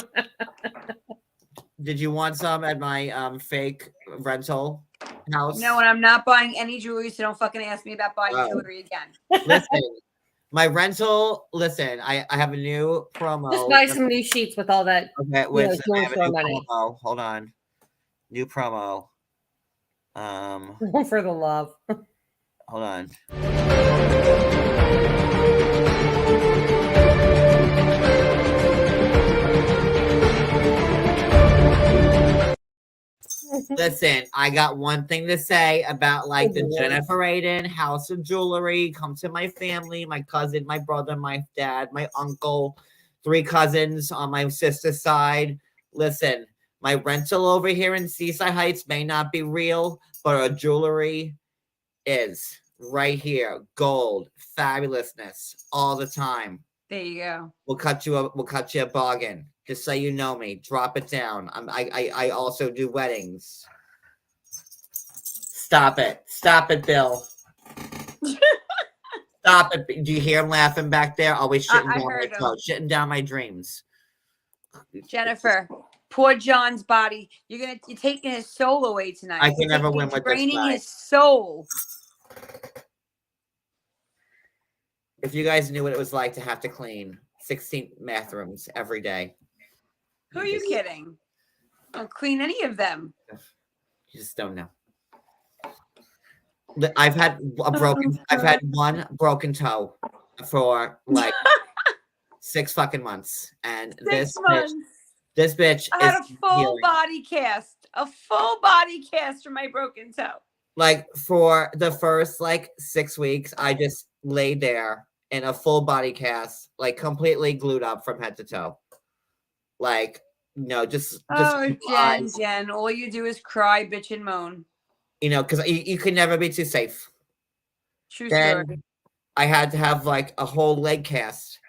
Did you want some at my fake rental house? No, and I'm not buying any jewelry, so don't fucking ask me about buying Oh. jewelry again. Listen, my rental. Listen, I have a new promo. Just buy some new sheets with all that. Okay, wait, I jewelry have a store new money. promo. Hold on, new promo. For the love. Hold on. Listen, I got one thing to say about like the Jennifer Aydin House of Jewelry. Come to my family, my cousin, my brother, my dad, my uncle, 3 cousins on my sister's side. Listen, my rental over here in Seaside Heights may not be real, but our jewelry is right here. Gold, fabulousness, all the time. There you go. We'll cut you a bargain. Just so you know me, drop it down. I also do weddings. Stop it, Bill. Stop it. Do you hear him laughing back there? Always shitting I down my heard him. clothes, shitting down my dreams. Jennifer, poor John's body. You're taking his soul away tonight. I can never win with this draining guy. his soul. If you guys knew what it was like to have to clean 16 bathrooms every day. Who are you kidding? Don't clean any of them. You just don't know. I've had one broken toe for like 6 fucking months, and 6 months. this bitch I had is a full healing. body cast. A full body cast for my broken toe. Like for the first like 6 weeks, I just laid there in a full body cast, like completely glued up from head to toe. Like, just Jen, all you do is cry, bitch, and moan. Because you can never be too safe. True Then story. I had to have like a whole leg cast.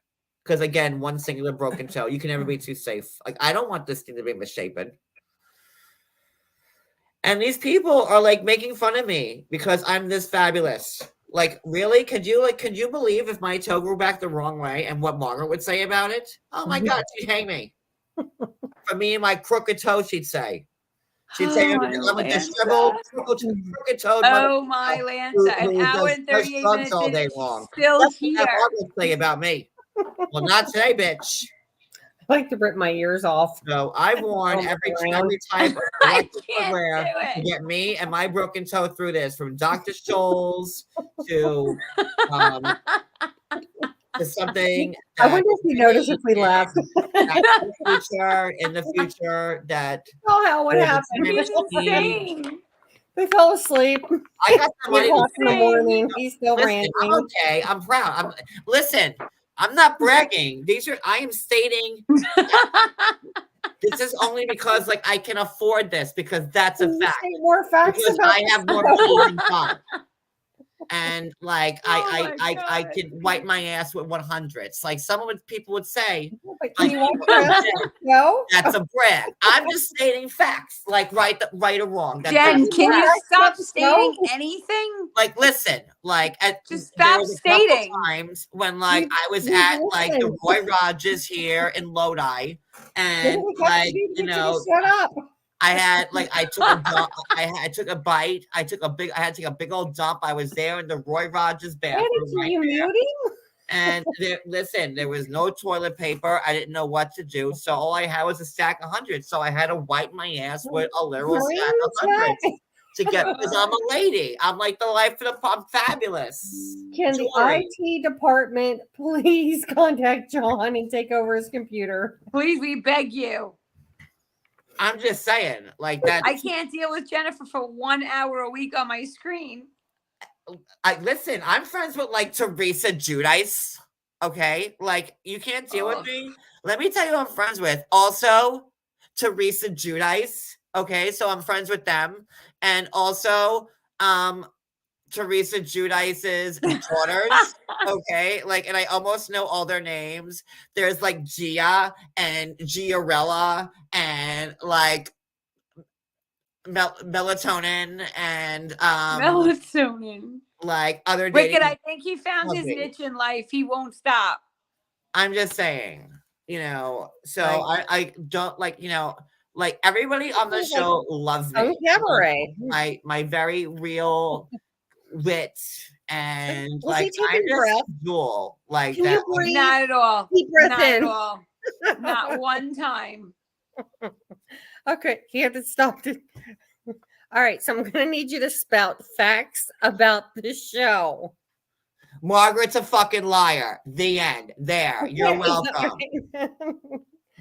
Because again, one singular broken toe, you can never be too safe. Like, I don't want this thing to be misshapen. And these people are like making fun of me because I'm this fabulous. Like, really? Could you believe if my toe grew back the wrong way and what Margaret would say about it? Oh my God, she'd hang me. For me and my crooked toe, she'd say. She'd say, I'm a disheveled, crooked toed. Oh, my Lanza. An hour and 38 minutes all in, day and long. she's still That's here. what Margaret would say about me. Well, not today, bitch. I like to rip my ears off. So I've worn every type of footwear to get me and my broken toe through this, from Dr. Scholl's to something. I wonder if you notice if we laugh. In the future, that Oh, what happened? He's insane. They fell asleep. I got the money. 3 o'clock in the morning. He's still ranting. I'm okay. I'm proud. I'm not bragging. I am stating this is only because like I can afford this, because that's a fact. More facts Because about I have more money than God. and like Oh my I God. can wipe my ass with 100s. Like people would say, But can like, you watch the rest of the show? that's a brag. I'm just stating facts, like right or wrong. Jen, That's can you facts. stop No. stating anything? Like, listen, like Just there stop was a couple stating. times when like You- I was you at like the listen. Roy Rogers here in Lodi, What and do we have to like do to you get you to know, shut up? I had like I took a dump, I took a bite, I had to take a big old dump. I was there in the Roy Rogers bathroom Eddie, can right you there. mute him? And listen, there was no toilet paper. I didn't know what to do. So all I had was a stack of hundreds. So I had to wipe my ass with a literal Bring stack of the chat. hundreds to get, because I'm a lady. I'm like the life of the, I'm fabulous. Can the Jewelry. IT department please contact John and take over his computer? Please, we beg you. I'm just saying, like that. I can't deal with Jennifer for 1 hour a week on my screen. Listen, I'm friends with like Teresa Giudice. Okay, like you can't deal with me. Let me tell you who I'm friends with. Also, Teresa Giudice. Okay, so I'm friends with them, and also Teresa Giudice's daughters. Okay, like, and I almost know all their names. There's like Gia and Giarella and like melatonin and Melatonin. like other Wicked, dating. I think he found his hobbies. niche in life. He won't stop. I'm just saying, you know, so Right. I don't like, you know, like everybody on the Like, show loves Oh, me. cabaret. My very real wit and Was he like taking I'm just breath? Jewel like Can that. you breathe? Not at all. Deep breath Not at in. all. Not one time. Okay, you have to stop. All right, so I'm going to need you to spout facts about the show. Margaret's a fucking liar. The end. There. You're Okay, welcome. okay.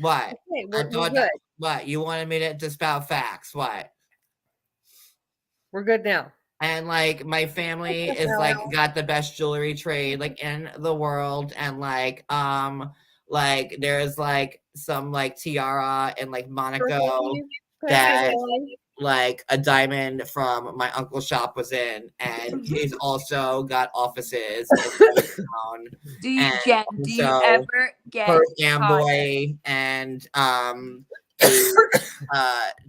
What? Okay, I we're thought good. what? You wanted me to spout facts. What? We're good now. And like my family is like got the best jewelry trade like in the world, and like there's like some like tiara and like Monaco that like a diamond from my uncle's shop was in, and he's also got offices in town. Do you, And Jen, do you also ever get First tired? Amboy and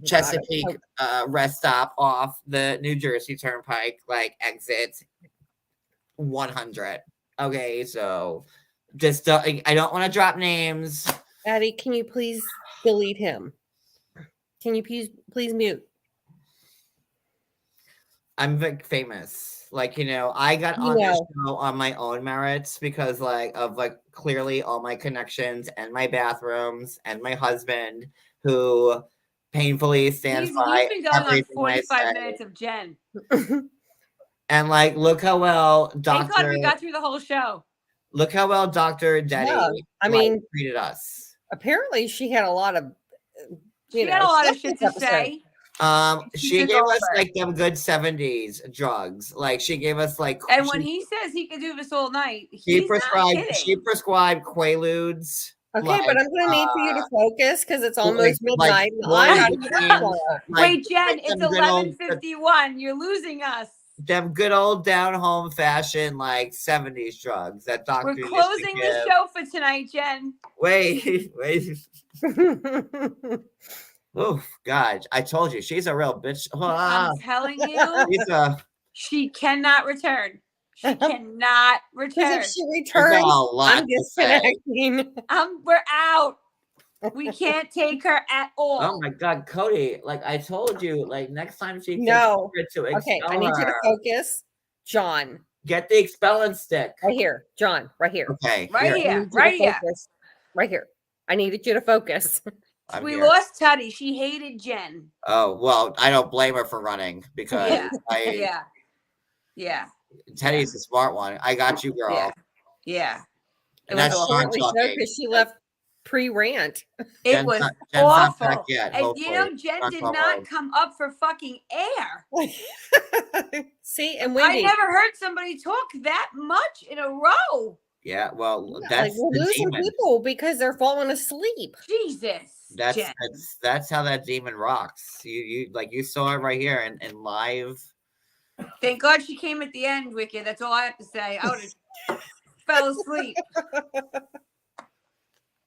Chesapeake rest stop off the New Jersey Turnpike, like exit 100. Okay, so just I don't want to drop names. Addie, can you please delete him? Can you please mute? I'm like famous. Like, you know, I got on this show on my own merits because like of like clearly all my connections and my bathrooms and my husband who painfully stands by He's been going on everything I 45 say. minutes of Jen. And like look how well Thank God Dr. we got through the whole show. Look how well Dr. Denny I like, mean, treated us. apparently she had a lot of She had a lot of shit to say. She gave us like them good 70s drugs. Like she gave us like, and when he says he could do this all night, she he's not kidding. prescribed Quaaludes. Okay, like, but I'm gonna need for you to focus because it's almost like, midnight. Wait, Jen, it's 11:51. You're losing us. Them good old down home fashion like 70s drugs that doctor. We're closing the show for tonight, Jen. Wait. Oh God! I told you she's a real bitch. I'm telling you, she cannot return. She cannot return. If she returns, I'm disconnecting. We're out. We can't take her at all. Oh my God, Cody! Like I told you, like next time she no. To okay, I need you to focus, John. Get the expelling stick right here, John. Right here. Okay, right here. Right here. I needed you to focus. We lost Teddy. She hated Jen. Oh well, I don't blame her for running because yeah. Teddy's the smart one. I got you, girl. Yeah. And that's shortly because she left pre-rant. It was awful. And you know, Jen did not come up for fucking air. See, and Wendy, I never heard somebody talk that much in a row. Yeah, well, that's we're losing people because they're falling asleep. Jesus. That's how that demon rocks. You saw it right here in live. Thank God she came at the end, Wicked. That's all I have to say. I would have fell asleep.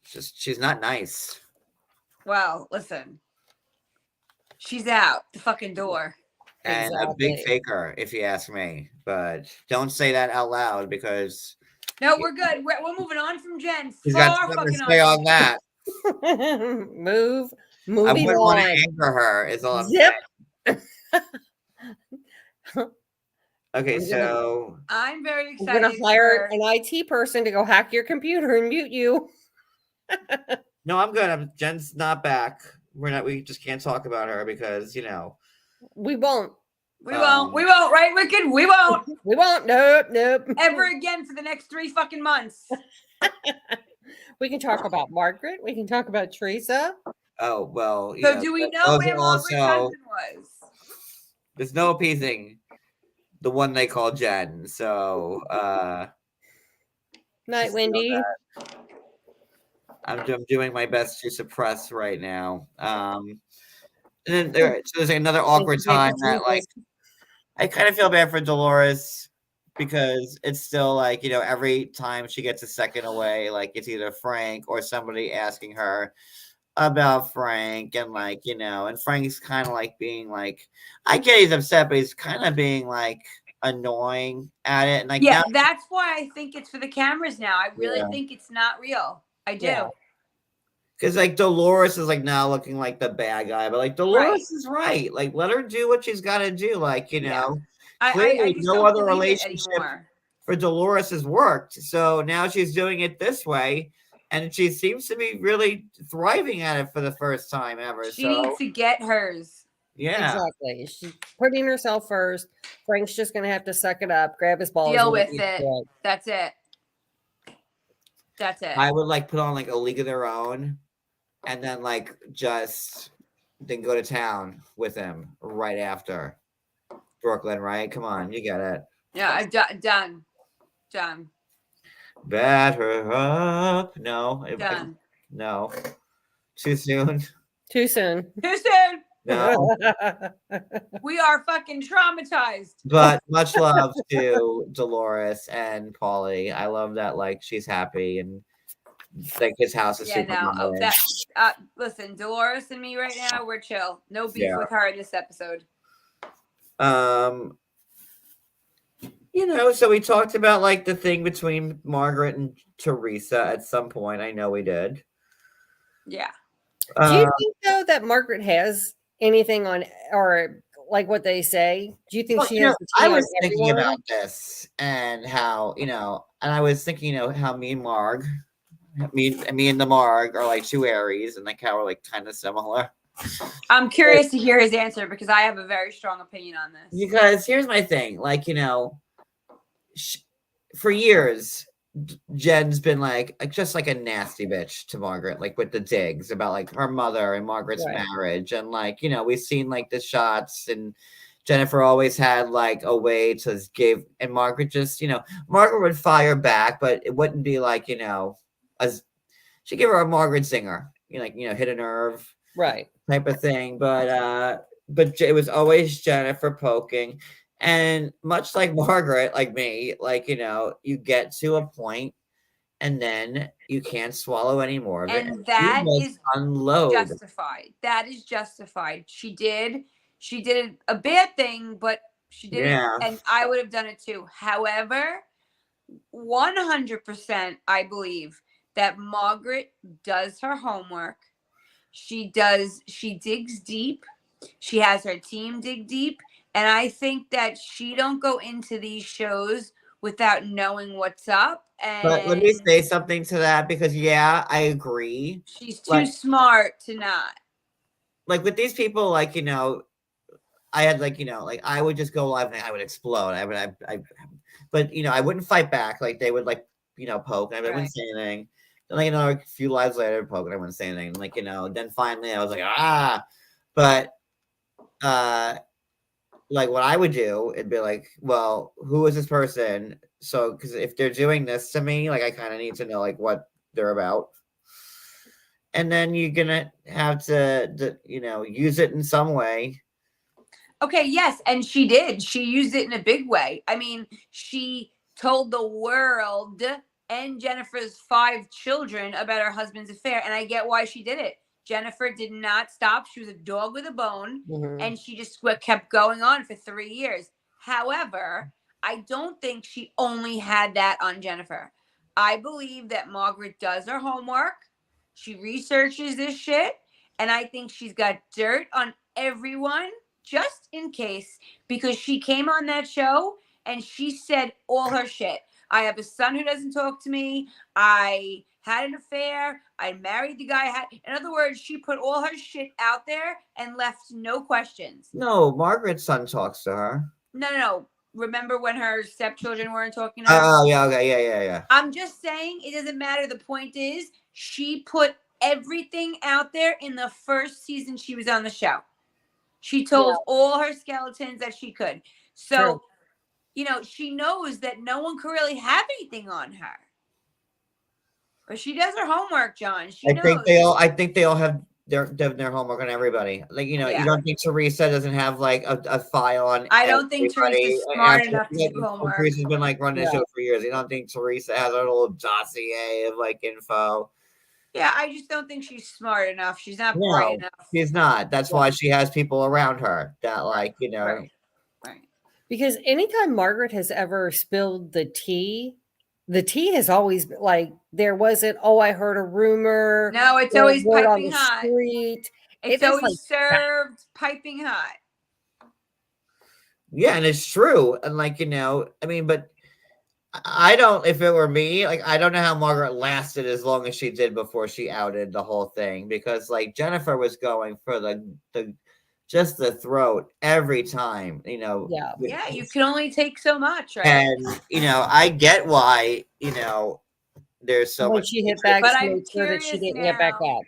She's not nice. Well, listen. She's out the fucking door. And a big faker, if you ask me. But don't say that out loud because No, we're good. We're moving on from Jen. she's got Far something to fucking say on. on that. I Moving wouldn't want to on. anger her, is all I'm Zip. saying. Okay, so I'm very I'm excited. gonna hire an IT person to go hack your computer and mute you. no, I'm good. Jen's not back. We just can't talk about her because We won't. We won't, right, Wicked? We won't. We won't. Nope. Ever again for the next 3 fucking months. We can talk about Margaret. We can talk about Teresa. Oh well. So do we know where Margaret's husband was? There's no appeasing the one they call Jen. So Night, Wendy. I'm doing my best to suppress right now. And then there's another awkward time that like I kind of feel bad for Dolores because it's still like, every time she gets a second away, like it's either Frank or somebody asking her about Frank and and Frank's kind of like being like, I get he's upset, but he's kind of being like annoying at it. And like, yeah, that's why I think it's for the cameras now. I really think it's not real. I do. Yeah. Because like Dolores is like now looking like the bad guy, but like Dolores is right. Like let her do what she's got to do. Like clearly no other relationship for Dolores has worked. So now she's doing it this way, and she seems to be really thriving at it for the first time ever. She needs to get hers. Yeah, exactly. She's putting herself first. Frank's just gonna have to suck it up, grab his balls, deal with it. That's it. That's it. I would like put on like a League of Their Own. And then then go to town with him right after Brooklyn, right? Come on, you get it. Yeah, done. Bat her up. No. Done. No. Too soon. Too soon. No. We are fucking traumatized. But much love to Dolores and Paulie. I love that she's happy and like his house is super listen, Dolores and me right now, we're chill. No beef with her in this episode. So we talked about the thing between Margaret and Teresa at some point. I know we did. Yeah. Do you think though that Margaret has anything on, or like what they say? Do you think she has? I was thinking about this and how and I was thinking how me and the Marg are like two Aries and how we're kind of similar. I'm curious to hear his answer because I have a very strong opinion on this. Because here's my thing, for years, Jen's been just like a nasty bitch to Margaret, with the digs about her mother and Margaret's marriage, and we've seen the shots, and Jennifer always had a way to give, and Margaret just Margaret would fire back, but it wouldn't be she'd give her a Margaret Singer, hit a nerve, right, type of thing. But it was always Jennifer poking, and much like Margaret, like me, you get to a point, and then you can't swallow anymore of it. And that is unload. Justified. That is justified. She did a bad thing, but she did it, and I would have done it too. However, 100%, I believe that Margaret does her homework. She digs deep. She has her team dig deep. And I think that she don't go into these shows without knowing what's up. But let me say something to that, because I agree. She's too smart to not. With these people, I had I would just go live and I would explode. But I wouldn't fight back. They would poke, and I wouldn't say anything. Then a few lives later, poke, and I wouldn't say anything. Then finally I was but what I would do, it'd be well, who is this person? So because if they're doing this to me, I kind of need to know what they're about. And then you're gonna have to use it in some way. Okay, yes, and she did. She used it in a big way. I mean, she told the world and Jennifer's 5 children about her husband's affair, and I get why she did it. Jennifer did not stop. She was a dog with a bone, and she just kept going on for 3 years. However, I don't think she only had that on Jennifer. I believe that Margaret does her homework. She researches this shit, and I think she's got dirt on everyone just in case, because she came on that show and she said all her shit. I have a son who doesn't talk to me. I had an affair. I married the guy I had. In other words, she put all her shit out there and left no questions. No, Margaret's son talks to her. No. Remember when her stepchildren weren't talking to her? Oh, yeah, okay, yeah. I'm just saying it doesn't matter. The point is, she put everything out there in the first season she was on the show. She told all her skeletons that she could. So, she knows that no one could really have anything on her. But she does her homework, John. I think they all have their homework on everybody. Like, you don't think Teresa doesn't have like a file on I don't think Teresa's smart enough to do homework. Teresa's been like running the show for years. I don't think Teresa has a little dossier of like info. Yeah, I just don't think she's smart enough. She's not bright enough. She's not. That's why she has people around her that like, Right. Because anytime Margaret has ever spilled the tea has always been like, there wasn't, I heard a rumor. No, it's always piping hot. Street. It's always served piping hot. Yeah, and it's true. And like, I mean, but I don't, if it were me, like, I don't know how Margaret lasted as long as she did before she outed the whole thing, because like Jennifer was going for just the throat every time, Yeah, you can only take so much, right? And, I get why, there's so much. She hit back, but I'm sure that she didn't get back up.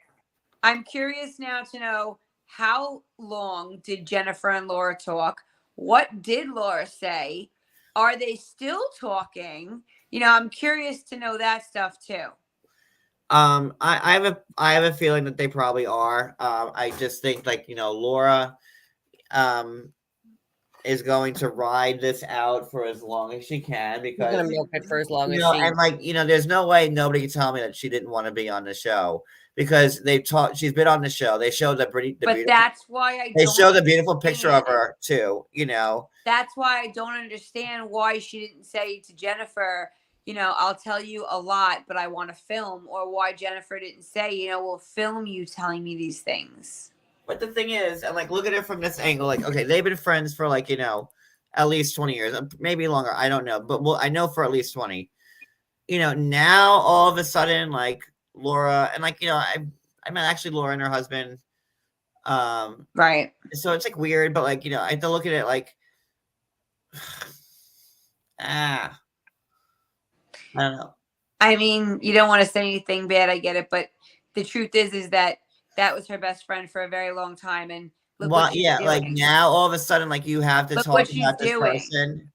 I'm curious now to know, how long did Jennifer and Laura talk? What did Laura say? Are they still talking? I'm curious to know that stuff too. I have a feeling that they probably are. I just think like, Laura is going to ride this out for as long as she can, because she's gonna milk it for as long as she and like, there's no way nobody can tell me that she didn't want to be on the show, because she's been on the show. They showed that's why they show the beautiful picture of her too, That's why I don't understand why she didn't say to Jennifer, I'll tell you a lot, but I want to film, or why Jennifer didn't say, we'll film you telling me these things. But the thing is, and like, look at it from this angle, like, okay, they've been friends for like, at least 20 years, maybe longer. I don't know, but I know for at least 20, now all of a sudden, like Laura and like, I met actually Laura and her husband. Right. So it's like weird, but like, I have to look at it like, I don't know. I mean, you don't want to say anything bad. I get it. But the truth is that was her best friend for a very long time. And look what she's doing. Like now all of a sudden, like you have to talk about this person.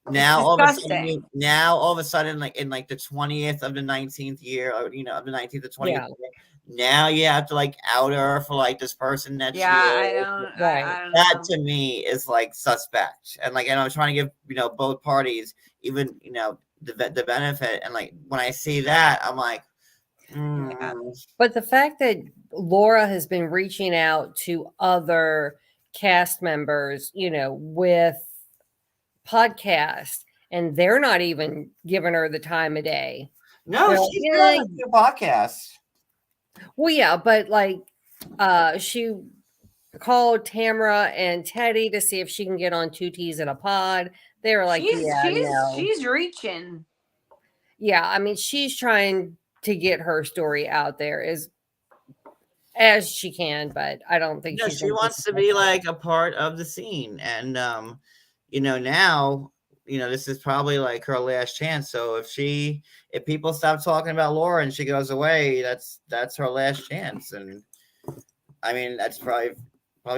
Now all of a sudden, like in like the 20th of the 19th year, or, of the 19th to 20th year, now you have to like out her for like this person that I don't that know. To me is like suspect. And like, and I'm trying to give, both parties even, the benefit. And like, when I see that, I'm like, But the fact that Laura has been reaching out to other cast members, with podcasts, and they're not even giving her the time of day. No, she's on a few podcasts. Well, yeah, but like, she called Tamara and Teddy to see if she can get on 2 T's in a pod. They were like, she's reaching. Yeah, I mean, she's trying to get her story out there as she can, but I don't think she wants to be like a part of the scene. And now, this is probably like her last chance. So if people stop talking about Laura and she goes away, that's her last chance. And I mean, that's probably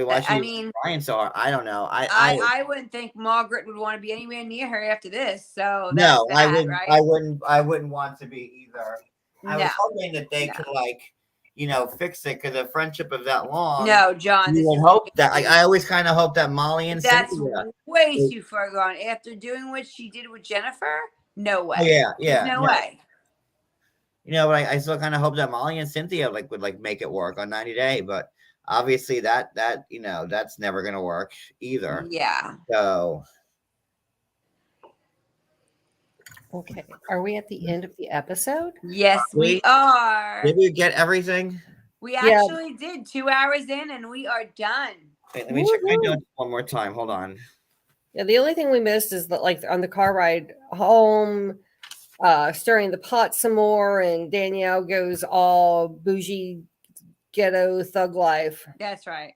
why she's trying so hard. I don't know. I wouldn't think Margaret would want to be anywhere near her after this. So no, right? I wouldn't want to be either. I was hoping that they could like, fix it because a friendship of that long. No, John. You This would is hope that. I always kind of hope that Molly and that's Cynthia. way too far gone. After doing what she did with Jennifer, no way. Oh, yeah, no way. But I still kind of hope that Molly and Cynthia would make it work on 90 Day, but obviously that's never gonna work either. Yeah. So Okay. Are we at the end of the episode? Yes, we are. did we get everything? We actually did 2 hours in, and we are done. Wait, let me check my notes one more time. Hold on. Yeah, the only thing we missed is that, like, on the car ride home, stirring the pot some more, and Danielle goes all bougie, ghetto thug life. That's right.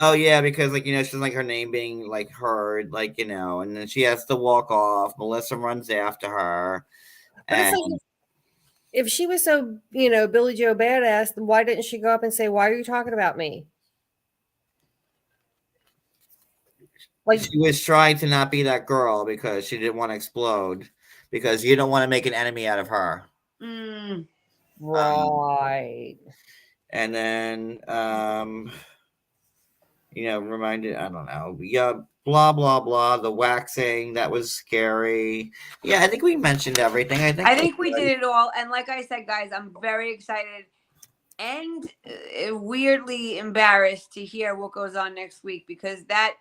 Oh yeah, because she doesn't like her name being heard, and then she has to walk off. Melissa runs after her. But it's like, if she was so, Billy Joe badass, then why didn't she go up and say, "Why are you talking about me?" She was trying to not be that girl because she didn't want to explode, because you don't want to make an enemy out of her. Right. And then, reminded, I don't know. Yeah, blah, blah, blah. The waxing, that was scary. Yeah, I think we mentioned everything. I think we did it all. And like I said, guys, I'm very excited and weirdly embarrassed to hear what goes on next week, because that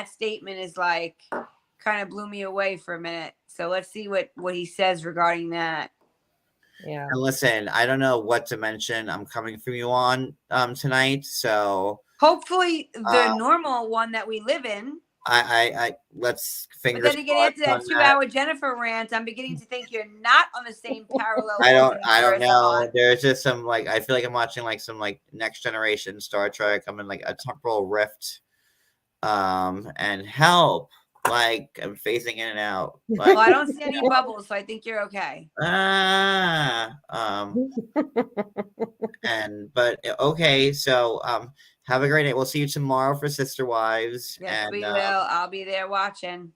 statement is kind of blew me away for a minute. So let's see what he says regarding that. Yeah. And listen, I don't know what dimension I'm coming from you on tonight. So hopefully the normal one that we live in. I let's fingers. But then again, after that 2-hour Jennifer rant, I'm beginning to think you're not on the same parallel. I don't know. There's just some I feel like I'm watching some Next Generation Star Trek. I'm in a temporal rift. And help. I'm phasing in and out. Well, I don't see any bubbles, so I think you're okay. But okay, so have a great night. We'll see you tomorrow for Sister Wives. Yes, we will. I'll be there watching.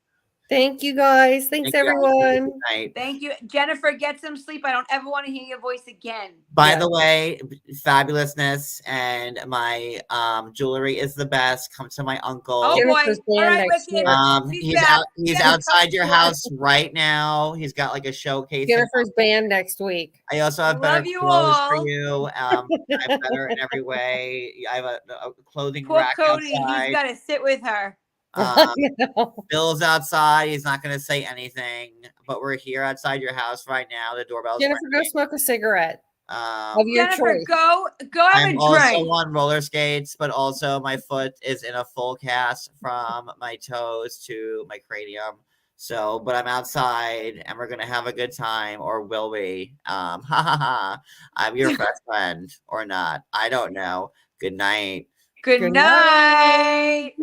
Thank you, guys. Thanks, everyone. Thank you. Jennifer, get some sleep. I don't ever want to hear your voice again. By the way, fabulousness, and my jewelry is the best. Come to my uncle. Oh boy! All right, he's outside your house right now. He's got a showcase. Jennifer's band next week. I also have better clothes for you. I'm better in every way. I have a clothing rack Cody, outside. He's got to sit with her. Bill's outside. He's not going to say anything, but we're here outside your house right now. The doorbell's Jennifer, ringing. go smoke a cigarette. Of your Jennifer, choice. go have I'm a also drink. on roller skates, but also my foot is in a full cast from my toes to my cranium. So, but I'm outside and we're going to have a good time, or will we? I'm your best friend or not. I don't know. Good night. Good night.